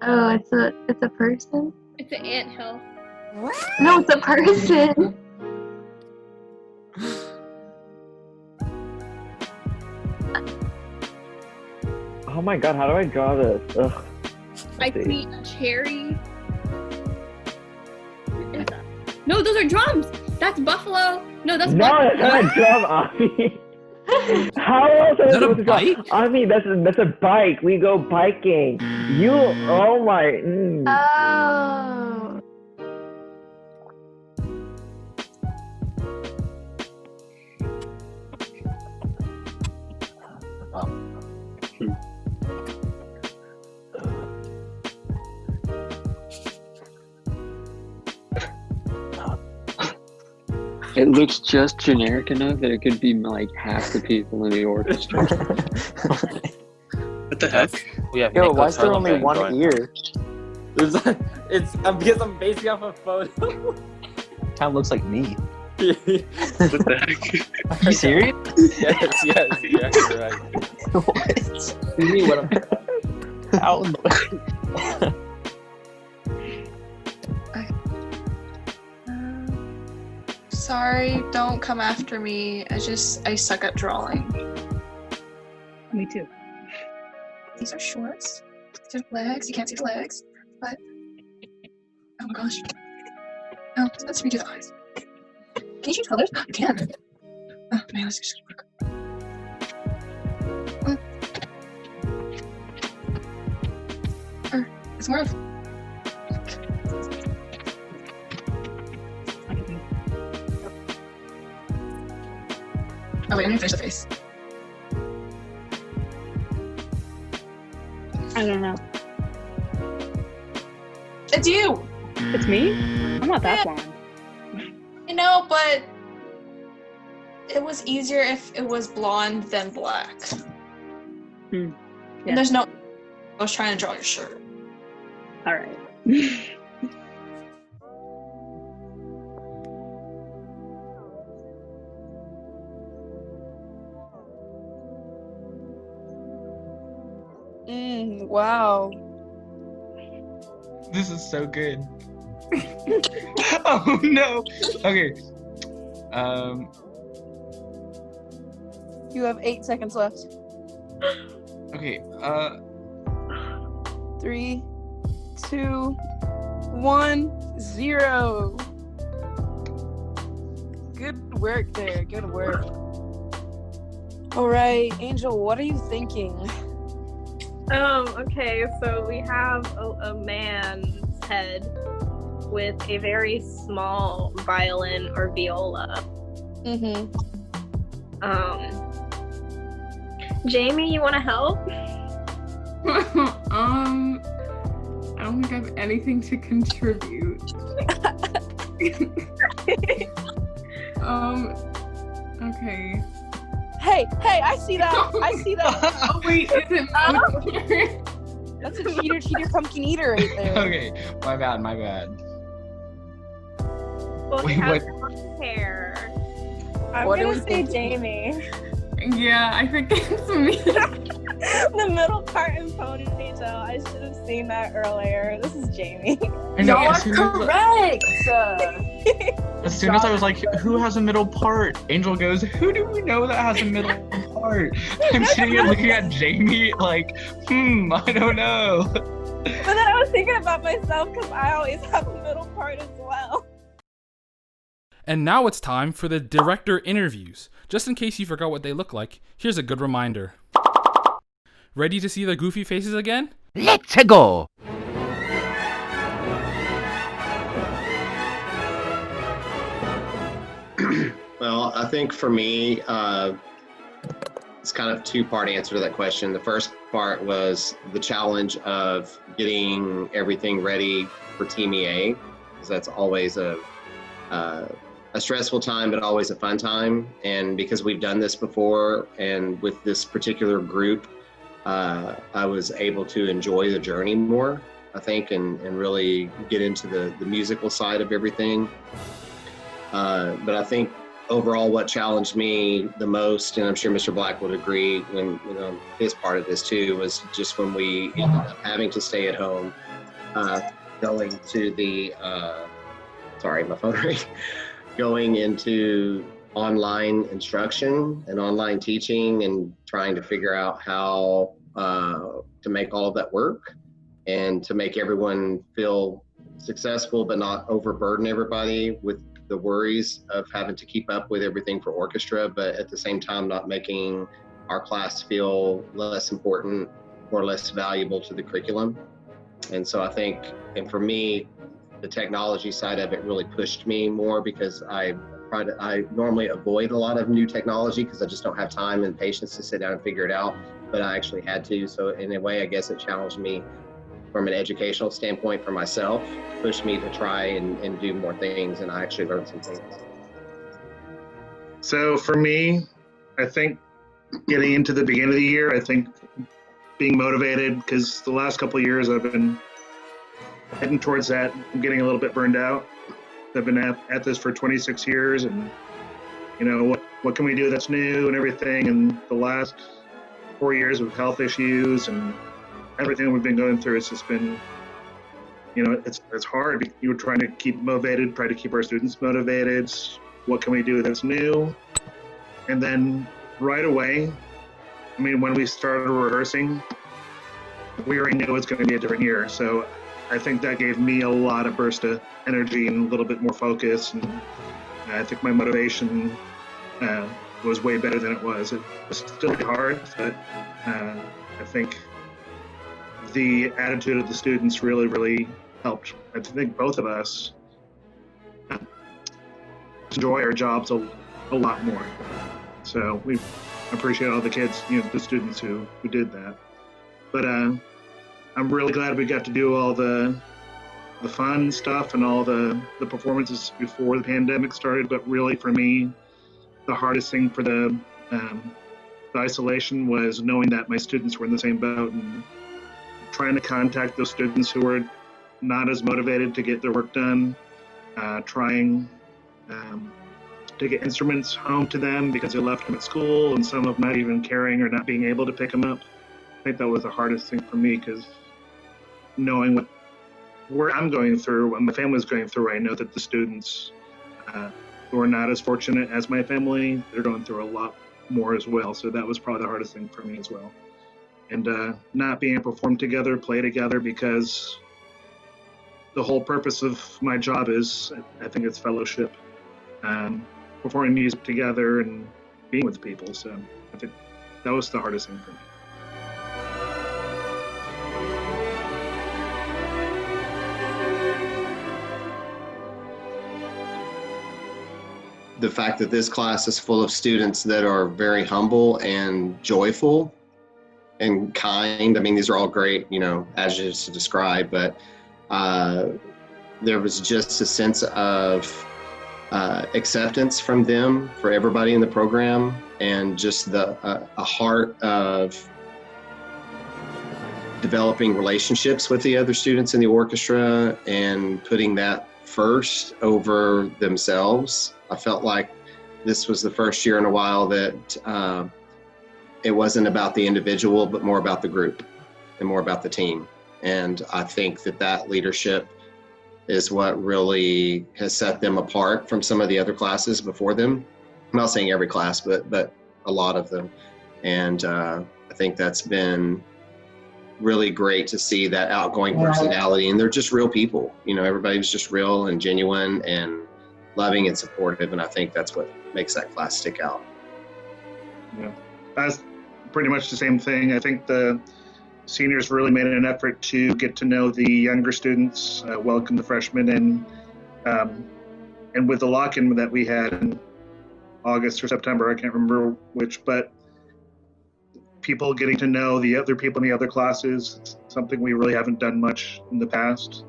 Oh, it's a person? It's an anthill. No, it's a person. Oh my god, how do I draw this? Ugh. I see cherry. No, those are drums. That's buffalo. No, that's No, buffalo. that's not a drum, Ami. How else are Is that a supposed to go? bike? Ami, that's a bike. We go biking. You, oh my. Oh. It looks just generic enough that it could be like half the people in the orchestra. What the heck? We have Yo, why is there only one ear? I'm because I'm basing off a photo. Kind of looks like me. What the heck? Are you serious? yes, you're right. What? You mean what I'm out in the way. Sorry, don't come after me. I suck at drawing. Me too. These are shorts. These are legs. You can't see the legs, but oh my gosh. Oh, let's redo the eyes. Can you change colors? You can. Oh man, this is work. It's more of. Oh wait, I need to finish the face. I don't know. It's you! It's me? I'm not that blonde. I know, but it was easier if it was blonde than black. Yeah. And there's no. I was trying to draw your shirt. Alright. Wow. This is so good. Oh no. Okay. You have 8 seconds left. Okay. 3, 2, 1, 0. Good work there. Good work. All right, Angel, what are you thinking? Okay, so we have a man's head with a very small violin or viola. Jamie, you want to help? I don't think I have anything to contribute. Okay. Hey, I see that. I see that. Oh wait, is it That's a cheater pumpkin eater right there. Okay, my bad. Well, Wait, he has what? long hair. I'm What are gonna we say thinking? Jamie. Yeah, I think it's me. The middle part in ponytail. I should have seen that earlier. This is Jamie. I know, You're as soon as- correct. As soon as I was like, who has a middle part? Angel goes, who do we know that has a middle part? I'm sitting here looking at Jamie like, I don't know. But then I was thinking about myself because I always have a middle part as well. And now it's time for the director interviews. Just in case you forgot what they look like, here's a good reminder. Ready to see the goofy faces again? Let's go! Well, I think for me, it's kind of two-part answer to that question. The first part was the challenge of getting everything ready for Team EA, because that's always a stressful time, but always a fun time. And because we've done this before, and with this particular group, I was able to enjoy the journey more, I think, and really get into the musical side of everything. But I think overall what challenged me the most, and I'm sure Mr. Black would agree when his part of this too, was just when we ended up having to stay at home, going to the, sorry, my phone rang, going into online instruction and online teaching and trying to figure out how to make all of that work and to make everyone feel successful but not overburden everybody with the worries of having to keep up with everything for orchestra, but at the same time not making our class feel less important or less valuable to the curriculum. And so I think, and for me, the technology side of it really pushed me more, because I normally avoid a lot of new technology because I just don't have time and patience to sit down and figure it out, but I actually had to. So in a way, I guess it challenged me from an educational standpoint for myself, pushed me to try and do more things, and I actually learned some things. So for me, I think getting into the beginning of the year, I think being motivated, because the last couple of years I've been heading towards that. I'm getting a little bit burned out. I've been at this for 26 years, and what can we do that's new and everything, and the last 4 years of health issues and everything we've been going through has just been, it's hard. You were trying to keep motivated, try to keep our students motivated. What can we do that's new? And then right away, when we started rehearsing, we already knew it was going to be a different year. So I think that gave me a lot of burst of energy and a little bit more focus. And I think my motivation was way better than it was. It was still hard, but I think the attitude of the students really, really helped. I think both of us enjoy our jobs a lot more. So we appreciate all the kids, the students who did that. But I'm really glad we got to do all the fun stuff and all the performances before the pandemic started. But really, for me, the hardest thing for the isolation was knowing that my students were in the same boat and trying to contact those students who were not as motivated to get their work done, trying to get instruments home to them because they left them at school, and some of them not even caring or not being able to pick them up. I think that was the hardest thing for me, because knowing where I'm going through, what my family's going through, I know that the students who are not as fortunate as my family, they're going through a lot more as well. So that was probably the hardest thing for me as well. And not being able to perform together, play together, because the whole purpose of my job is, I think it's fellowship, performing music together and being with people. So I think that was the hardest thing for me. The fact that this class is full of students that are very humble and joyful and kind. These are all great, adjectives to describe, but there was just a sense of acceptance from them for everybody in the program, and just a heart of developing relationships with the other students in the orchestra and putting that first over themselves. I felt like this was the first year in a while that it wasn't about the individual, but more about the group and more about the team. And I think that leadership is what really has set them apart from some of the other classes before them. I'm not saying every class, but a lot of them. And I think that's been really great to see that outgoing personality. And they're just real people. Everybody was just real and genuine and loving and supportive. And I think that's what makes that class stick out. Yeah, that's pretty much the same thing. I think the seniors really made an effort to get to know the younger students, welcome the freshmen in, and with the lock-in that we had in August or September, I can't remember which, but people getting to know the other people in the other classes, something we really haven't done much in the past.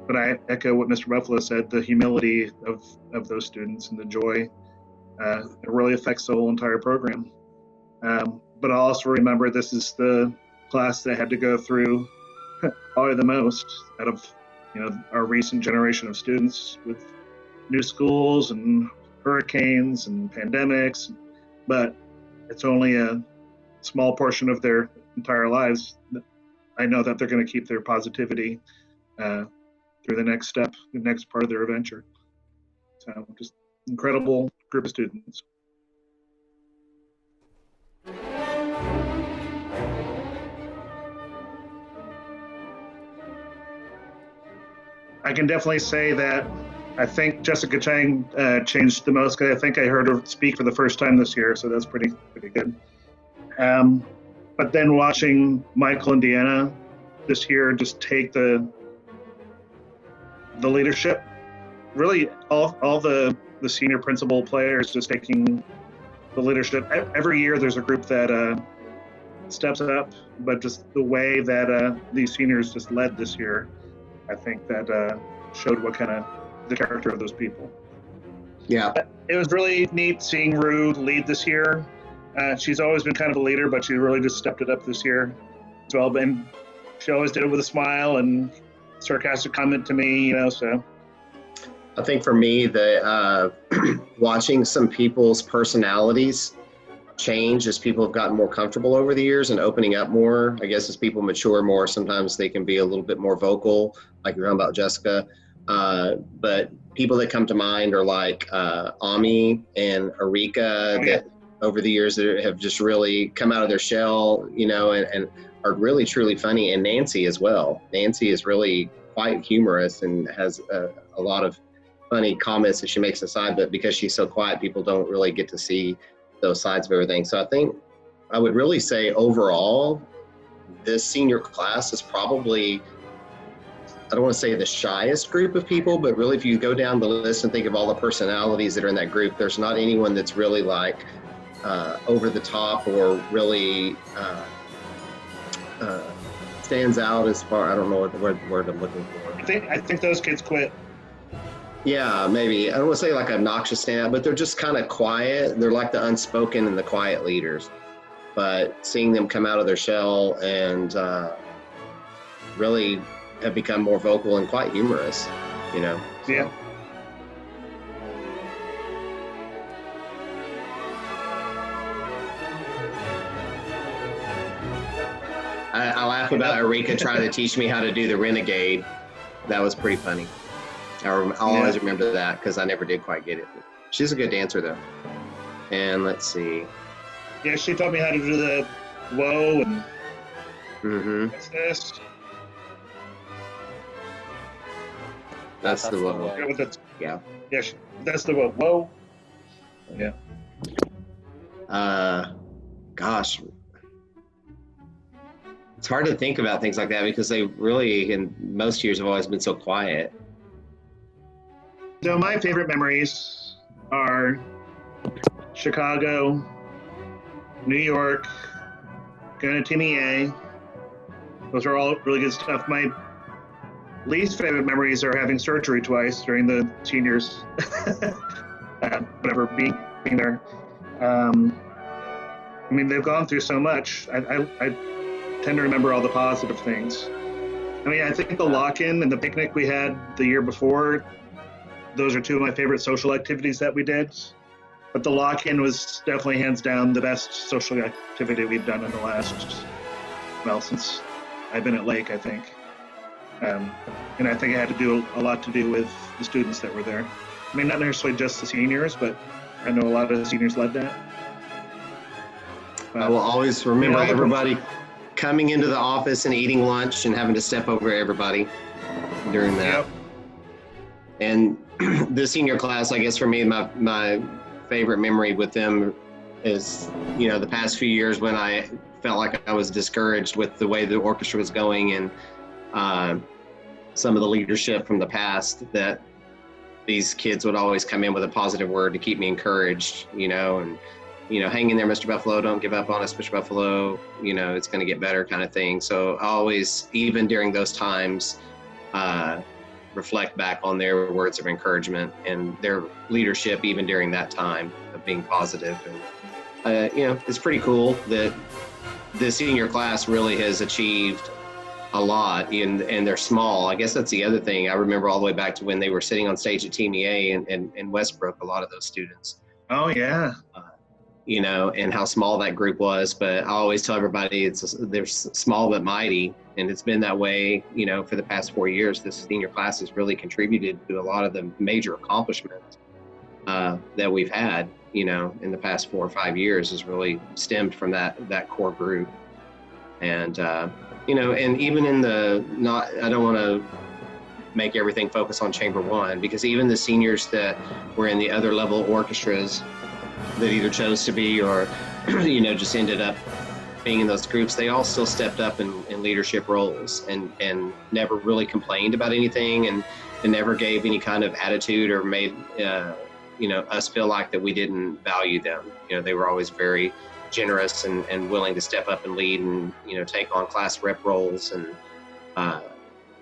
But I echo what Mr. Buffalo said, the humility of those students and the joy, it really affects the whole entire program. But I also remember this is the class that had to go through probably the most out of our recent generation of students, with new schools and hurricanes and pandemics. But it's only a small portion of their entire lives. I know that they're going to keep their positivity through the next step, the next part of their adventure. So just incredible group of students. I can definitely say that I think Jessica Chang changed the most, because I think I heard her speak for the first time this year, so that's pretty good. But then watching Michael and Deanna this year just take the leadership, really all the senior principal players just taking the leadership. Every year there's a group that steps up, but just the way that these seniors just led this year, I think that showed what kind of the character of those people. Yeah. It was really neat seeing Rue lead this year. She's always been kind of a leader, but she really just stepped it up this year as well. And she always did it with a smile and sarcastic comment to me, so. I think for me, watching some people's personalities changed as people have gotten more comfortable over the years and opening up more. I guess as people mature more, sometimes they can be a little bit more vocal, like you're talking about Jessica. But people that come to mind are like Ami and Arika that over the years that have just really come out of their shell, you know, and are really truly funny. And Nancy as well. Nancy is really quite humorous and has a lot of funny comments that she makes aside, but because she's so quiet, people don't really get to see those sides of everything. So I think I would really say overall, this senior class is probably, I don't want to say the shyest group of people, but really if you go down the list and think of all the personalities that are in that group, there's not anyone that's really like over the top or really stands out as far, I don't know what the word I'm looking for. I think those kids quit. Yeah, maybe. I don't want to say like obnoxious standout, but they're just kind of quiet. They're like the unspoken and the quiet leaders. But seeing them come out of their shell and really have become more vocal and quite humorous, you know. So. Yeah. I laugh about Arika trying to teach me how to do the renegade. That was pretty funny. I'll always remember that because I never did quite get it. She's a good dancer though. And let's see. Yeah, she taught me how to do the whoa and what's this? That's the whoa. Yeah. Yeah, that's the whoa. Whoa. Yeah. Gosh. It's hard to think about things like that because they really, in most years, have always been so quiet. So my favorite memories are Chicago, New York, going to TMEA. Those are all really good stuff. My least favorite memories are having surgery twice during the seniors. Whatever, being there. I mean, they've gone through so much. I tend to remember all the positive things. I mean, I think the lock-in and the picnic we had the year before, those are two of my favorite social activities that we did. But the lock-in was definitely hands down the best social activity we've done in the last, well, since I've been at Lake, I think. And I think it had to do a lot to do with the students that were there. I mean, not necessarily just the seniors, but I know a lot of the seniors led that. I will always remember everybody coming into the office and eating lunch and having to step over everybody during that. Yep. And the senior class, I guess for me, my favorite memory with them is, you know, the past few years when I felt like I was discouraged with the way the orchestra was going and some of the leadership from the past, that these kids would always come in with a positive word to keep me encouraged, you know, and, you know, hang in there, Mr. Buffalo, don't give up on us, Mr. Buffalo, you know, it's going to get better kind of thing. So I always, even during those times, reflect back on their words of encouragement and their leadership even during that time of being positive. And, you know, it's pretty cool that the senior class really has achieved a lot and they're small. I guess that's the other thing. I remember all the way back to when they were sitting on stage at TMEA in Westbrook, a lot of those students. Oh, yeah. You know, and how small that group was. But I always tell everybody they're small but mighty. And it's been that way, you know, for the past 4 years. This senior class has really contributed to a lot of the major accomplishments that we've had, you know, in the past 4 or 5 years has really stemmed from that core group. And, you know, and even in I don't want to make everything focus on Chamber One, because even the seniors that were in the other level orchestras that either chose to be or, you know, just ended up being in those groups, they all still stepped up in leadership roles and never really complained about anything and never gave any kind of attitude or made, you know, us feel like that we didn't value them. You know, they were always very generous and willing to step up and lead and, you know, take on class rep roles and,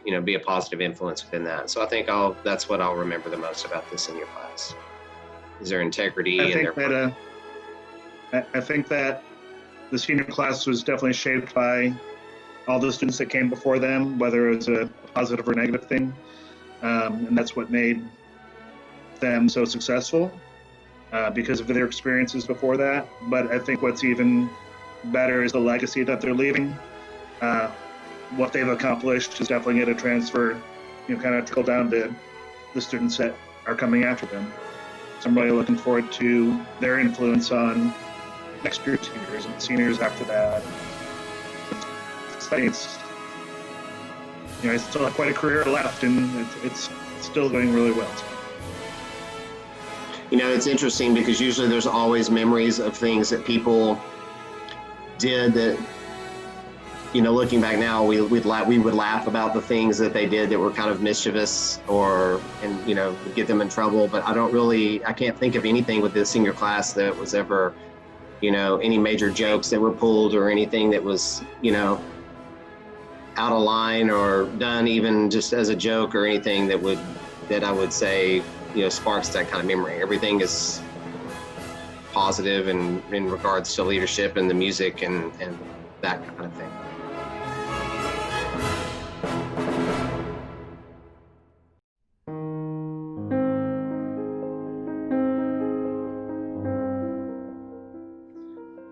you know, be a positive influence within that. So I think that's what I'll remember the most about this senior class. Is their integrity I think that the senior class was definitely shaped by all the students that came before them, whether it was a positive or negative thing. And that's what made them so successful. because of their experiences before that. But I think what's even better is the legacy that they're leaving. What they've accomplished is definitely going to transfer, kind of trickle down to the students that are coming after them. So I'm really looking forward to their influence on next year's seniors and seniors after that. I still have quite a career left, and it's still going really well. It's interesting because usually there's always memories of things that people did that, looking back now, we would laugh about the things that they did that were kind of mischievous and would get them in trouble. But I can't think of anything with the senior class that was ever, any major jokes that were pulled or anything that was, out of line or done even just as a joke or anything that I would say, sparks that kind of memory. Everything is positive and in regards to leadership and the music and that kind of thing.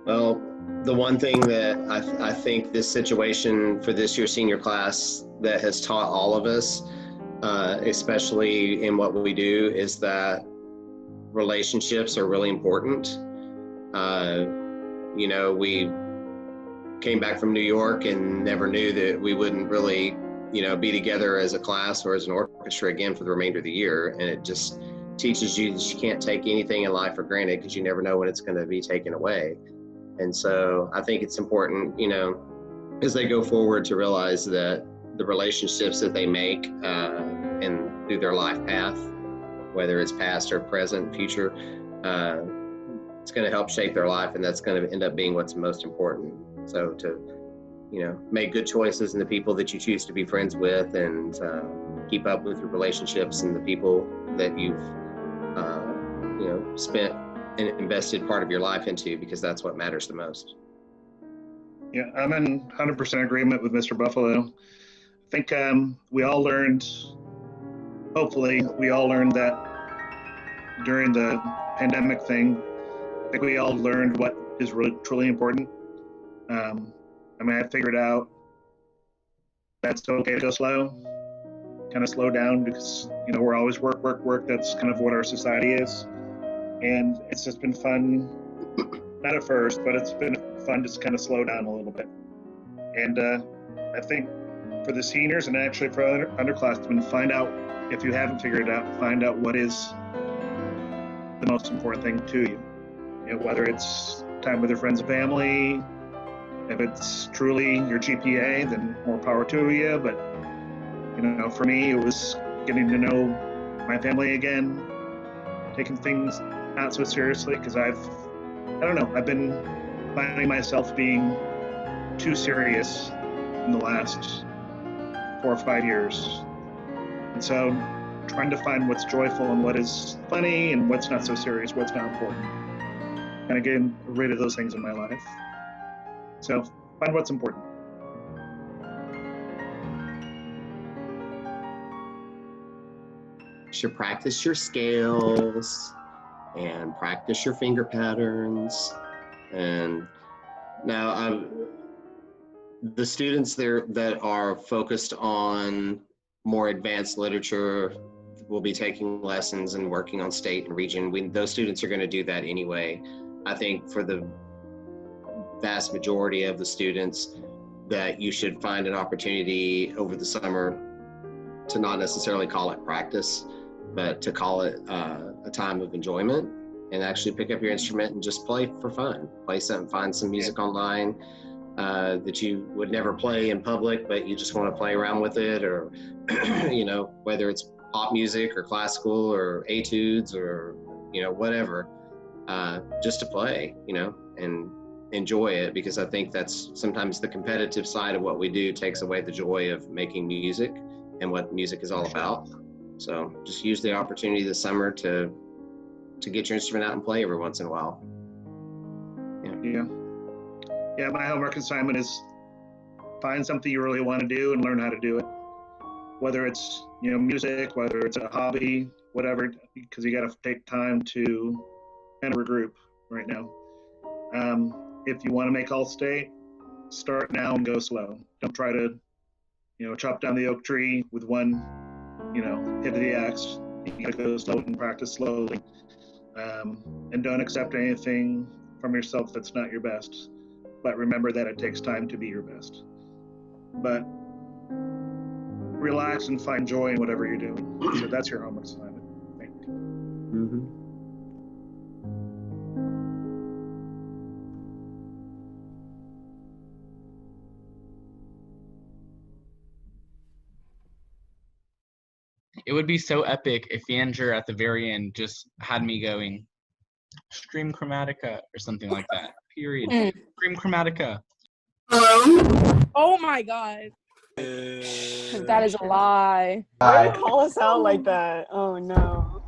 Well, the one thing that I think this situation for this year's senior class that has taught all of us, especially in what we do, is that relationships are really important. We came back from New York and never knew that we wouldn't really, be together as a class or as an orchestra again for the remainder of the year. And it just teaches you that you can't take anything in life for granted because you never know when it's going to be taken away. And so I think it's important, as they go forward to realize that the relationships that they make and through their life path, whether it's past or present, future, it's going to help shape their life, and that's going to end up being what's most important. So to, make good choices in the people that you choose to be friends with, and keep up with your relationships and the people that you've, spent and invested part of your life into, because that's what matters the most. Yeah, I'm in 100% agreement with Mr. Buffalo. I think hopefully we all learned that during the pandemic thing. I think we all learned what is really truly important. I figured out that it's okay to go slow, kind of slow down, because we're always work. That's kind of what our society is. And it's just been fun, not at first, but it's been fun to kind of slow down a little bit. And I think for the seniors and actually for underclassmen, if you haven't figured it out, find out what is the most important thing to you. Whether it's time with your friends and family, if it's truly your GPA, then more power to you. But, for me, it was getting to know my family again, taking things not so seriously, because I've been finding myself being too serious in the last 4 or 5 years. And so trying to find what's joyful and what is funny and what's not so serious, what's not important. Kind of getting rid of those things in my life. So find what's important. You should practice your scales and practice your finger patterns. And now the students there that are focused on more advanced literature will be taking lessons and working on state and region. Those students are going to do that anyway. I think for the vast majority of the students, that you should find an opportunity over the summer to not necessarily call it practice, but to call it a time of enjoyment, and actually pick up your instrument and just play for fun. Play something, find some music online that you would never play in public, but you just want to play around with it, or whether it's pop music or classical or etudes or whatever, just to play, and enjoy it, because I think that's sometimes the competitive side of what we do takes away the joy of making music and what music is all about. So just use the opportunity this summer to get your instrument out and play every once in a while. Yeah, my homework assignment is find something you really want to do and learn how to do it. Whether it's music, whether it's a hobby, whatever, because you got to take time to and regroup right now. If you want to make All-State, start now and go slow. Don't try to, chop down the oak tree with one, hit of the axe. You gotta go slow and practice slowly. And don't accept anything from yourself that's not your best. But remember that it takes time to be your best. But relax and find joy in whatever you're doing. So that's your homework assignment. Thank you. Mm-hmm. It would be so epic if Andrew at the very end just had me going, Stream Chromatica or something like that. Period. Stream Chromatica. Oh my god. That is a lie. Why call us out like that? Oh no.